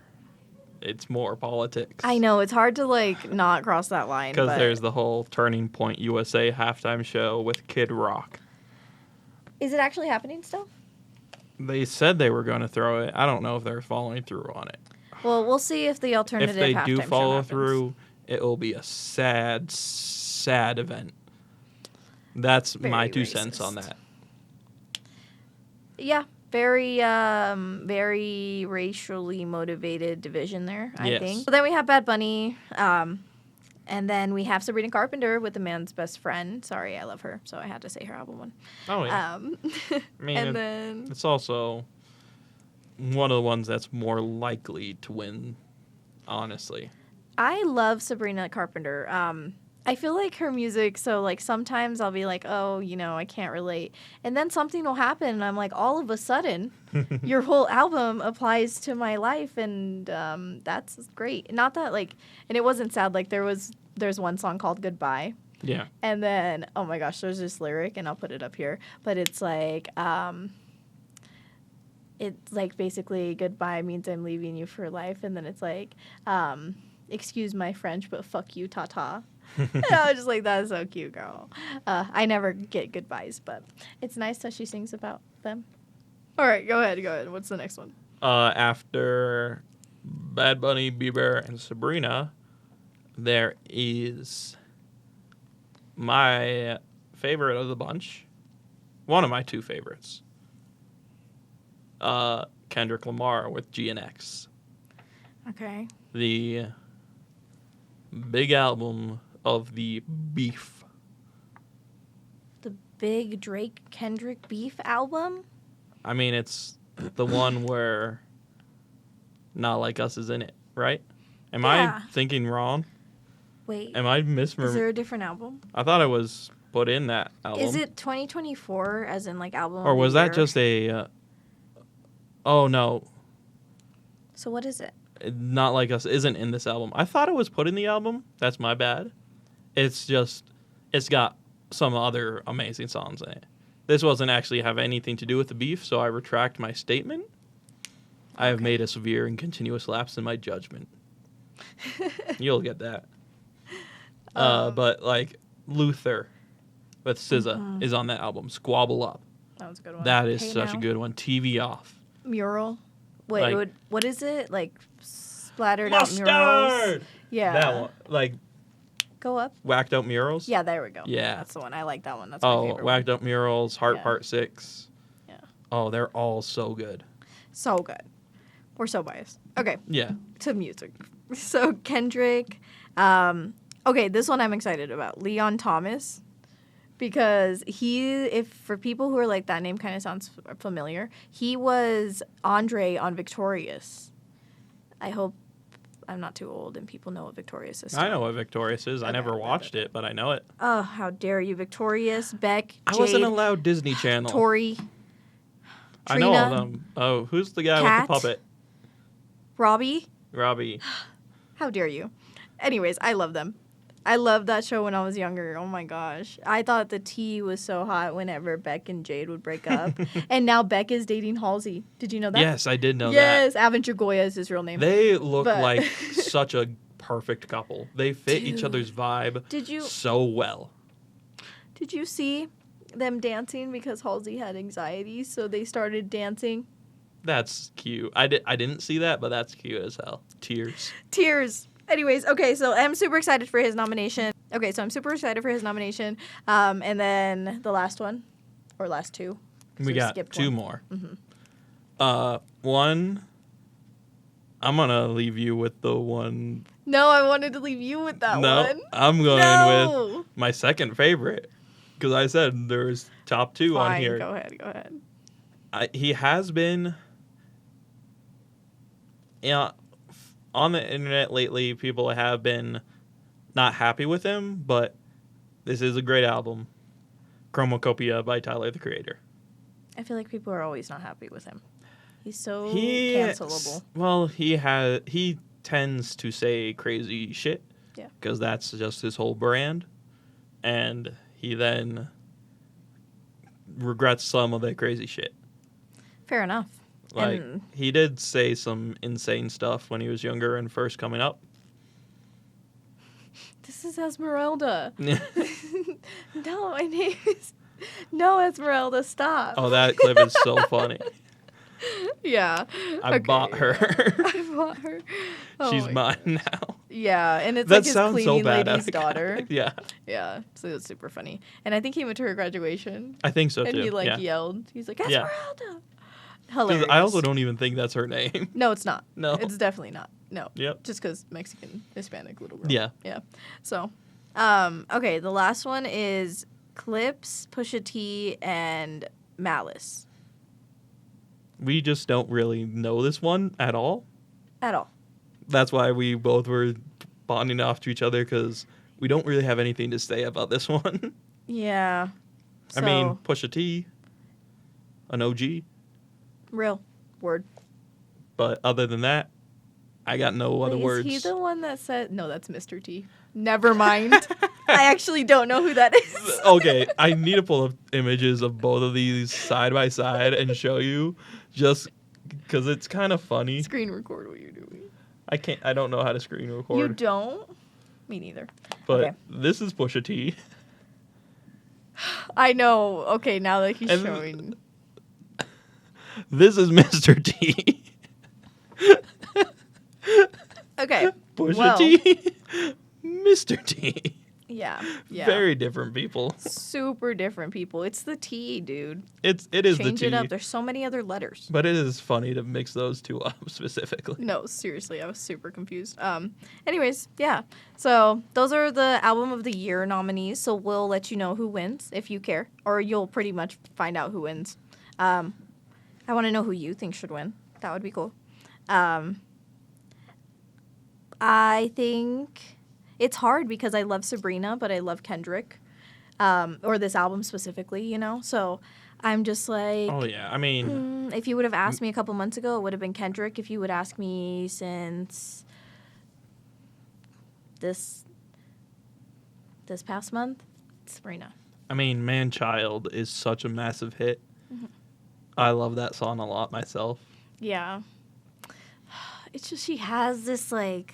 S2: It's more politics.
S1: I know, it's hard to, like, not cross that line.
S2: Because there's the whole Turning Point USA halftime show with Kid Rock.
S1: Is it actually happening still?
S2: They said they were going to throw it. I don't know if they're following through on it.
S1: Well, we'll see if the alternative
S2: If they
S1: halftime
S2: do
S1: show
S2: follow
S1: happens.
S2: through, it will be a sad, sad event. That's
S1: Very
S2: my 2 cents on
S1: racist.
S2: that.
S1: Yeah, very racially motivated division there, I
S2: Yes.
S1: think. But then we have Bad Bunny, and then we have Sabrina Carpenter with The Man's Best Friend. Sorry, I love her, so I had to say her album one.
S2: Oh, yeah. I mean,
S1: And then
S2: it's also one of the ones that's more likely to win, honestly.
S1: I love Sabrina Carpenter. I feel like her music, so, like, sometimes I'll be like, oh, you know, I can't relate. And then something will happen, and I'm like, all of a sudden, your whole album applies to my life, and that's great. Not that, like, and it wasn't sad. Like, there's one song called Goodbye.
S2: Yeah.
S1: And then, oh my gosh, there's this lyric, and I'll put it up here. But it's like, basically, goodbye means I'm leaving you for life. And then it's like, excuse my French, but fuck you, ta-ta. And I was just like, that's so cute, girl. I never get goodbyes, but it's nice that she sings about them. All right, go ahead. What's the next one?
S2: After Bad Bunny, Bieber, and Sabrina, there is my favorite of the bunch. One of my 2 favorites. Kendrick Lamar with GNX.
S1: Okay.
S2: The big album of the beef.
S1: The big Drake Kendrick beef album?
S2: I mean, it's the one where Not Like Us is in it, right? Am
S1: Yeah.
S2: I thinking wrong?
S1: Wait,
S2: Am I
S1: is
S2: misremembering?
S1: there a different album?
S2: I thought it was put in that album.
S1: Is it 2024 as in, like, album
S2: Or
S1: of the
S2: was that
S1: year?
S2: just a... oh, no.
S1: So what is it?
S2: Not Like Us isn't in this album. I thought it was put in the album. That's my bad. It's got some other amazing songs in it. This doesn't actually have anything to do with the beef, so I retract my statement. I have made a severe and continuous lapse in my judgment. You'll get that. But, like, Luther with SZA is on that album. Squabble Up.
S1: That was a good one.
S2: That is
S1: Hey
S2: such
S1: Now.
S2: a good one. TV Off.
S1: Mural. Wait,
S2: Like-
S1: what is it? Like, splattered out murals? Yeah.
S2: That one. Like,
S1: Go up.
S2: whacked out murals?
S1: Yeah, there we go.
S2: Yeah.
S1: That's the one. I like that one. That's my
S2: Oh,
S1: favorite
S2: Whacked Up Murals, Heart
S1: Yeah.
S2: Part 6.
S1: Yeah.
S2: Oh, they're all so good.
S1: one. So good. We're so biased. Okay,
S2: Yeah.
S1: to music. So Kendrick. Okay, this one I'm excited about. Leon Thomas. Because for people who are like, that name kind of sounds familiar, he was Andre on Victorious. I hope I'm not too old and people know what Victorious is.
S2: I know what Victorious is. I
S1: Okay,
S2: never
S1: okay,
S2: watched it, but I know it.
S1: Oh, how dare you. Victorious, Beck,
S2: I
S1: Jade,
S2: wasn't allowed Disney Channel.
S1: Tori,
S2: I know all of
S1: Trina,
S2: them. Oh, who's the guy
S1: Kat.
S2: with the puppet?
S1: Robbie.
S2: Robbie.
S1: How dare you. Anyways, I love them. I loved that show when I was younger. Oh my gosh. I thought the tea was so hot whenever Beck and Jade would break up. And now Beck is dating Halsey. Did you know that?
S2: Yes, I did know
S1: Yes, Aventure Goya is his real name.
S2: that. They look
S1: But-
S2: like such a perfect couple. They fit each
S1: Dude.
S2: other's vibe
S1: Did you
S2: so well.
S1: see them dancing because Halsey had anxiety, so they started dancing?
S2: That's cute. I didn't see that, but that's cute as hell. Tears.
S1: Tears. Anyways, okay, so I'm super excited for his nomination. And then the last one, or last two.
S2: We
S1: So
S2: got
S1: skipped
S2: 2
S1: one.
S2: more. One, I'm going to leave you with the one.
S1: No, I wanted to leave you with that
S2: No,
S1: one.
S2: I'm going
S1: No.
S2: with my second favorite. Because I said there's top 2 on
S1: Fine,
S2: here.
S1: go ahead.
S2: He has been on the internet lately. People have been not happy with him, but this is a great album. Chromacopia by Tyler, the Creator.
S1: I feel like people are always not happy with him. He's so
S2: He
S1: cancelable.
S2: Well, he tends to say crazy shit.
S1: Yeah.
S2: Because that's just his whole brand. And he then regrets some of that crazy shit.
S1: Fair enough.
S2: Like,
S1: And
S2: he did say some insane stuff when he was younger and first coming up.
S1: this is Esmeralda. No, my name is... No, Esmeralda, stop.
S2: Oh, that clip is so funny.
S1: Yeah.
S2: I bought her.
S1: I bought her. Oh
S2: She's
S1: my
S2: mine
S1: gosh.
S2: now.
S1: Yeah, and it's
S2: That
S1: like his
S2: sounds so
S1: cleaning
S2: bad.
S1: lady's daughter.
S2: Yeah,
S1: Yeah, so it was super funny. And I think he went to her graduation.
S2: I think so
S1: And
S2: too.
S1: he like
S2: yeah.
S1: yelled. He's like,
S2: Yeah.
S1: Esmeralda.
S2: 'Cause
S1: Hilarious.
S2: I also don't even think that's her name.
S1: No, it's not.
S2: No.
S1: It's definitely not. No.
S2: Yep.
S1: Just because Mexican, Hispanic little girl.
S2: Yeah.
S1: Yeah. So, okay, the last one is Clips, Pusha T, and Malice.
S2: We just don't really know this one at all.
S1: At all.
S2: That's why we both were bonding off to each other, because we don't really have anything to say about this one.
S1: Yeah.
S2: I mean, Pusha T, an OG.
S1: Real. Word.
S2: But other than that, I got no other
S1: Wait,
S2: words.
S1: Is he the one that said... No, that's Mr. T. Never mind. I actually don't know who that is.
S2: Okay, I need to pull up images of both of these side by side and show you, just because it's kind of funny.
S1: Screen record what you're doing.
S2: I don't know how to screen record.
S1: You don't? Me neither.
S2: But
S1: Okay.
S2: this is Pusha T.
S1: I know. Okay, now that he's
S2: And-
S1: showing...
S2: This is Mr. T.
S1: Okay.
S2: Pusha
S1: well,
S2: T. Mr. T.
S1: Yeah. Yeah.
S2: Very different people.
S1: Super different people. It's the T, dude.
S2: It is
S1: Change
S2: the
S1: it
S2: T.
S1: up. There's so many other letters.
S2: But it is funny to mix those two up specifically.
S1: No, seriously, I was super confused. Anyways, yeah. So those are the album of the year nominees. So we'll let you know who wins if you care, or you'll pretty much find out who wins. I want to know who you think should win. That would be cool. I think it's hard because I love Sabrina, but I love Kendrick, or this album specifically, you know? So I'm just like...
S2: Oh, yeah. I mean...
S1: if you would have asked me a couple months ago, it would have been Kendrick. If you would ask me since this past month, it's Sabrina.
S2: I mean, Man Child is such a massive hit.
S1: Mm-hmm.
S2: I love that song a lot myself.
S1: Yeah. It's just she has this, like,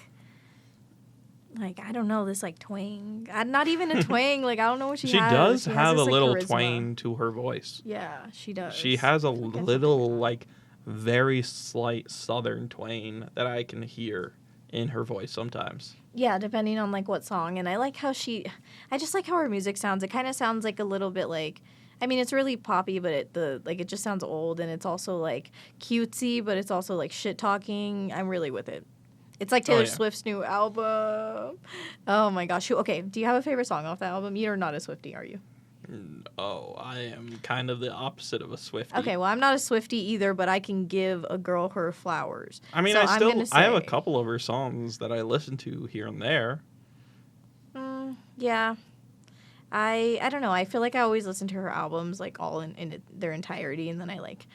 S1: I don't know, this, like, twang. Not even a twang. Like, I don't know what she has.
S2: She does
S1: She has
S2: have
S1: this,
S2: a
S1: like,
S2: little
S1: charisma.
S2: twang to her voice.
S1: Yeah, she does.
S2: She has a
S1: I can't
S2: little,
S1: tell.
S2: like, very slight southern twang that I can hear in her voice sometimes.
S1: Yeah, depending on, like, what song. And I like how I just like how her music sounds. It kind of sounds like a little bit like... I mean, it's really poppy, but it just sounds old, and it's also, like, cutesy, but it's also, like, shit-talking. I'm really with it. It's like Taylor
S2: yeah.
S1: Swift's new album. Oh, my gosh. Okay, do you have a favorite song off that album? You're not a Swiftie, are you?
S2: Oh, I am kind of the opposite of a Swiftie.
S1: Okay, well, I'm not a Swiftie either, but I can give a girl her flowers.
S2: I mean,
S1: So
S2: I
S1: I'm gonna
S2: have a
S1: say-
S2: couple of her songs that I listen to here and there.
S1: Yeah. I don't know. I feel like I always listen to her albums, like, all in their entirety, and then I, like,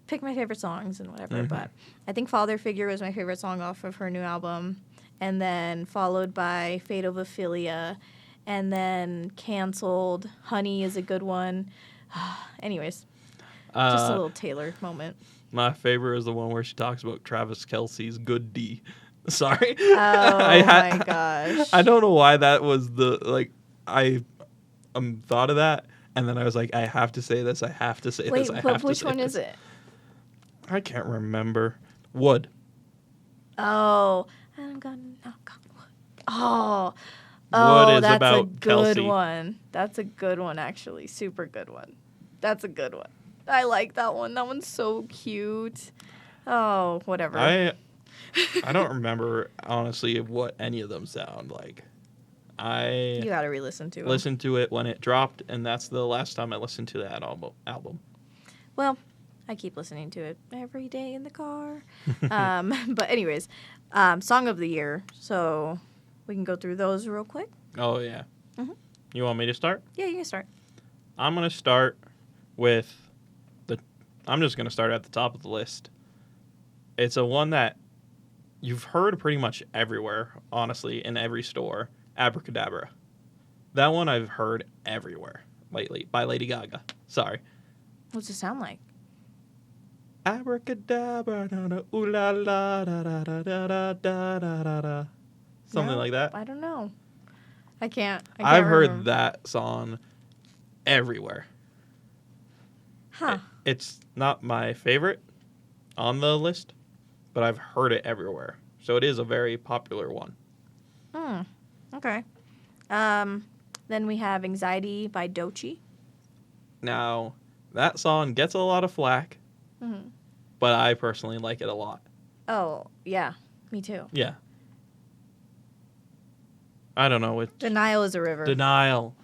S1: pick my favorite songs and whatever.
S2: Mm-hmm.
S1: But I think Father Figure was my favorite song off of her new album, and then followed by Fate of Ophelia, and then Canceled. Honey is a good one. Anyways, just a little Taylor moment.
S2: My favorite is the one where she talks about Travis Kelce's Good D. Sorry.
S1: Oh, my gosh.
S2: I don't know why that was I thought of that, and then I was like, I have to say this. I have to say
S1: Wait,
S2: this. I have
S1: but
S2: to
S1: which
S2: say
S1: one
S2: this.
S1: is it?
S2: I can't remember. Wood.
S1: Oh, I'm gonna knock on wood. Oh,
S2: Wood is
S1: that's
S2: about
S1: a good
S2: Kelsey.
S1: one. That's a good one, actually. Super good one. That's a good one. I like that one. That one's so cute. Oh, whatever.
S2: I don't remember honestly what any of them sound like.
S1: You gotta re-listen to it.
S2: listened to it when it dropped, and that's the last time I listened to that album.
S1: Well, I keep listening to it every day in the car. But anyways, song of the year. So we can go through those real quick.
S2: Oh yeah.
S1: Mhm.
S2: You want me to start?
S1: Yeah, you can start.
S2: I'm gonna start with I'm just gonna start at the top of the list. It's a one that you've heard pretty much everywhere, honestly, in every store. Abracadabra. That one I've heard everywhere. lately by Lady Gaga. Sorry.
S1: What's it sound like?
S2: Abracadabra, da, da, ooh la la, da da da da da da da da. Something
S1: No,
S2: like that.
S1: I don't know. I can't
S2: I've heard
S1: remember.
S2: that song everywhere.
S1: Huh.
S2: It's not my favorite on the list, but I've heard it everywhere. So it is a very popular one.
S1: Okay. Then we have Anxiety by Doechii.
S2: Now, that song gets a lot of flack, but I personally like it a lot.
S1: Oh, yeah. Me too.
S2: Yeah. I don't know.
S1: Denial is a River.
S2: Denial.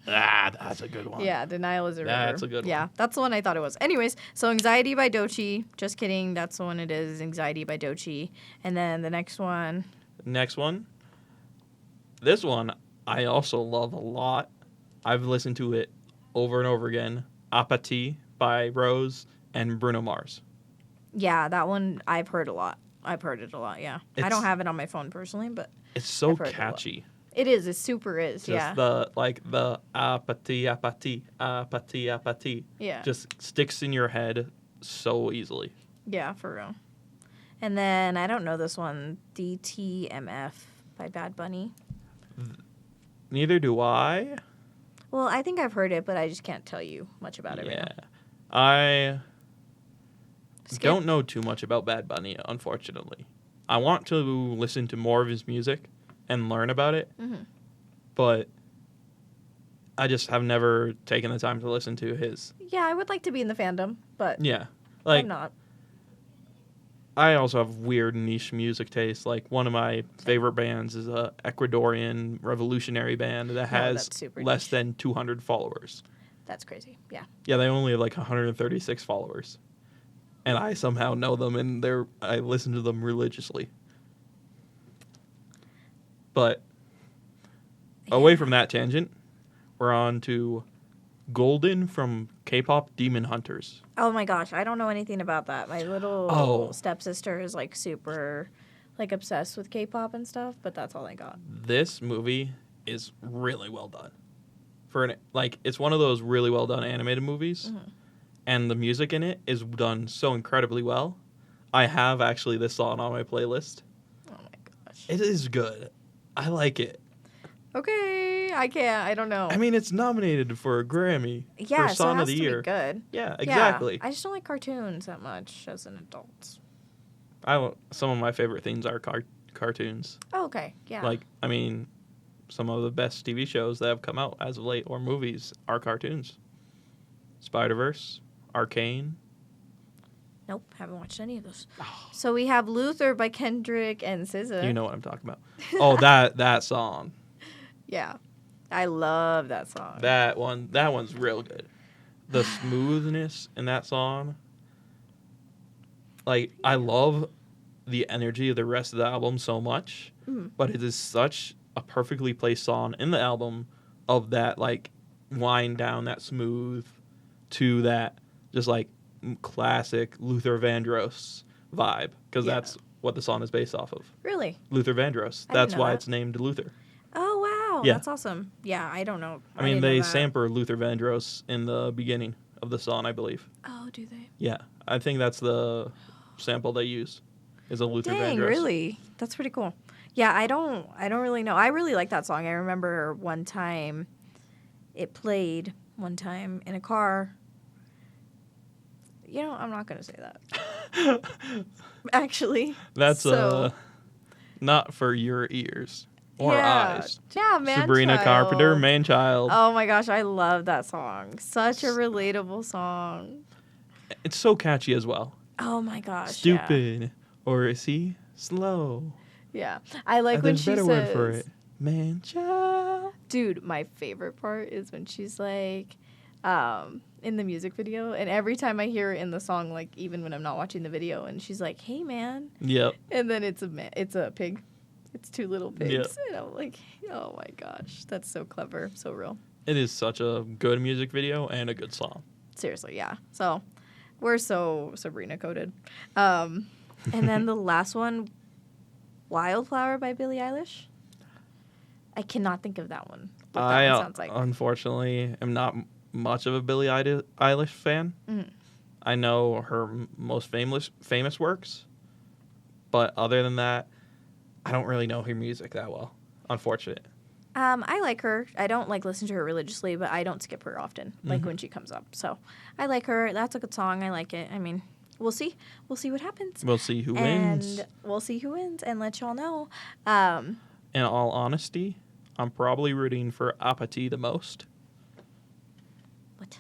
S2: Ah, that's a good one.
S1: Yeah, Denial is a River.
S2: That's a good one.
S1: Yeah, that's the one I thought it was. Anyways, so Anxiety by Doechii. Just kidding. That's the one it is. Anxiety by Doechii. And then the next one.
S2: Next one. This one I also love a lot. I've listened to it over and over again. Apathy by Rose and Bruno Mars.
S1: Yeah, that one I've heard a lot. I've heard it a lot, yeah. I don't have it on my phone personally, but
S2: It's so
S1: I've heard it a lot.
S2: catchy.
S1: it is. It super is,
S2: Just
S1: yeah.
S2: the apathy, apathy, apathy, apathy.
S1: Yeah.
S2: Just sticks in your head so easily.
S1: Yeah, for real. And then, I don't know this one, DTMF by Bad Bunny.
S2: Neither do I.
S1: Well, I think I've heard it, but I just can't tell you much about it right
S2: Yeah.
S1: now.
S2: I
S1: Skip.
S2: don't know too much about Bad Bunny, unfortunately. I want to listen to more of his music and learn about it, but I just have never taken the time to listen to his.
S1: Yeah, I would like to be in the fandom, but
S2: Yeah. Like,
S1: I'm not.
S2: I also have weird niche music taste. Like, one of my favorite bands is a Ecuadorian revolutionary band that has
S1: that's super
S2: less
S1: niche.
S2: than 200 followers.
S1: That's crazy. Yeah.
S2: Yeah, they only have like 136 followers. And I somehow know them, and I listen to them religiously. But away from that tangent, we're on to Golden from K-pop Demon Hunters.
S1: Oh my gosh, I don't know anything about that. My little stepsister is like super like obsessed with K-pop and stuff, but that's all I got.
S2: This movie is really well done. It's one of those really well done animated movies, and the music in it is done so incredibly well. I have actually this song on my playlist.
S1: Oh my gosh.
S2: It is good. I like it.
S1: Okay, I can't. I don't know.
S2: I mean, it's nominated for a Grammy
S1: yeah,
S2: for
S1: so
S2: Song
S1: it
S2: of
S1: has
S2: the
S1: to
S2: Year.
S1: be good.
S2: Yeah, exactly.
S1: Yeah, I just don't like cartoons that much as an adult.
S2: Some of my favorite things are cartoons.
S1: Oh, okay. Yeah.
S2: Like, I mean, some of the best TV shows that have come out as of late or movies are cartoons. Spider-Verse, Arcane.
S1: Nope, haven't watched any of those. So we have Luther by Kendrick and SZA.
S2: You know what I'm talking about. Oh, that song.
S1: Yeah. I love that song.
S2: That one's real good. The smoothness in that song. Like, I love the energy of the rest of the album so much, but it is such a perfectly placed song in the album of that, like, wind down, that smooth, to that just, like, classic Luther Vandross vibe, because that's what the song is based off of.
S1: Really?
S2: Luther Vandross.
S1: I didn't
S2: That's
S1: know
S2: why
S1: that.
S2: it's named Luther.
S1: Oh, wow.
S2: Yeah.
S1: That's awesome. Yeah, I don't know.
S2: I mean,
S1: didn't
S2: they
S1: know that.
S2: sample Luther Vandross in the beginning of the song, I believe.
S1: Oh, do they?
S2: Yeah, I think that's the sample they use, is a Luther
S1: Dang,
S2: Vandross.
S1: really? That's pretty cool. Yeah, I don't really know. I really like that song. I remember one time it played one time in a car. You know, I'm not going to say that. Actually.
S2: That's
S1: So-
S2: not for your ears or
S1: yeah.
S2: eyes.
S1: Yeah, man.
S2: Sabrina Carpenter, Man-Child.
S1: Oh my gosh, I love that song. Such a relatable song.
S2: It's so catchy as well.
S1: Oh my gosh.
S2: Stupid. Or is he slow?
S1: Yeah. I like when
S2: There's
S1: she
S2: a better
S1: says,
S2: word for it. Man-Child.
S1: dude, my favorite part is when she's like, in the music video, and every time I hear it in the song, like even when I'm not watching the video, and she's like, "Hey, man,"
S2: Yep.
S1: and then it's a pig, it's two little pigs,
S2: Yep.
S1: and I'm like, oh my gosh, that's so clever, so real.
S2: It is such a good music video and a good song.
S1: Seriously, yeah. So we're so Sabrina coded. And then the last one, Wildflower by Billie Eilish. I cannot think of that one. what that one sounds like.
S2: Unfortunately am not much of a Billie Eilish fan.
S1: Mhm.
S2: I know her most famous works, but other than that, I don't really know her music that well. Unfortunate.
S1: I like her. I don't like listen to her religiously, but I don't skip her often, like when she comes up. So I like her. That's a good song. I like it. I mean, we'll see. We'll see what happens.
S2: We'll see who wins.
S1: And we'll see who wins and let y'all know.
S2: In all honesty, I'm probably rooting for Apathy the most.
S1: What?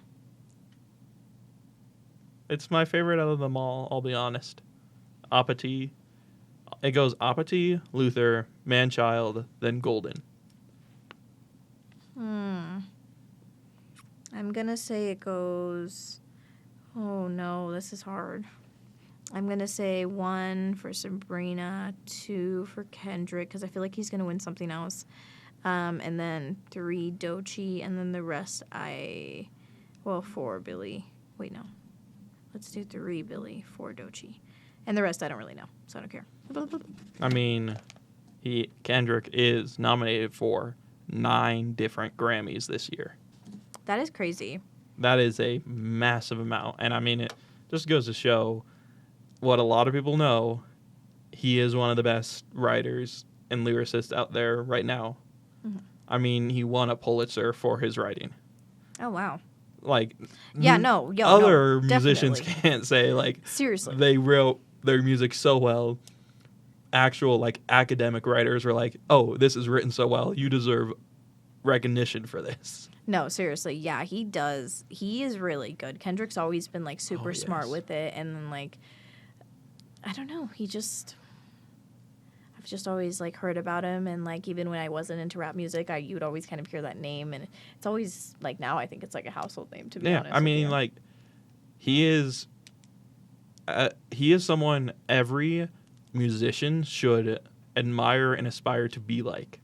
S2: It's my favorite out of them all, I'll be honest. Apathy. It goes Apathy, Luther, Manchild, then Golden.
S1: I'm going to say it goes... Oh, no. This is hard. I'm going to say 1 for Sabrina, 2 for Kendrick, because I feel like he's going to win something else. And then 3 Doechii, and then the rest 4 Billy. Wait, no. Let's do 3 Billy, 4 Doechii. And the rest I don't really know, so I don't care.
S2: I mean, Kendrick is nominated for 9 different Grammys this year.
S1: That is crazy.
S2: That is a massive amount. And I mean, it just goes to show what a lot of people know. He is one of the best writers and lyricists out there right now. Mm-hmm. I mean, he won a Pulitzer for his writing.
S1: Oh, wow.
S2: Like,
S1: other
S2: musicians can't say, like,
S1: seriously,
S2: they wrote their music so well. Actual, like, academic writers were like, oh, this is written so well. You deserve recognition for this.
S1: No, seriously. Yeah, he does. He is really good. Kendrick's always been, like, super smart with it. And then, like, I don't know. I've just always, like, heard about him. And, like, even when I wasn't into rap music, you would always kind of hear that name. And it's always, like, now I think it's, like, a household name, to be honest.
S2: Yeah, I mean, like, he is someone every musician should admire and aspire to be like.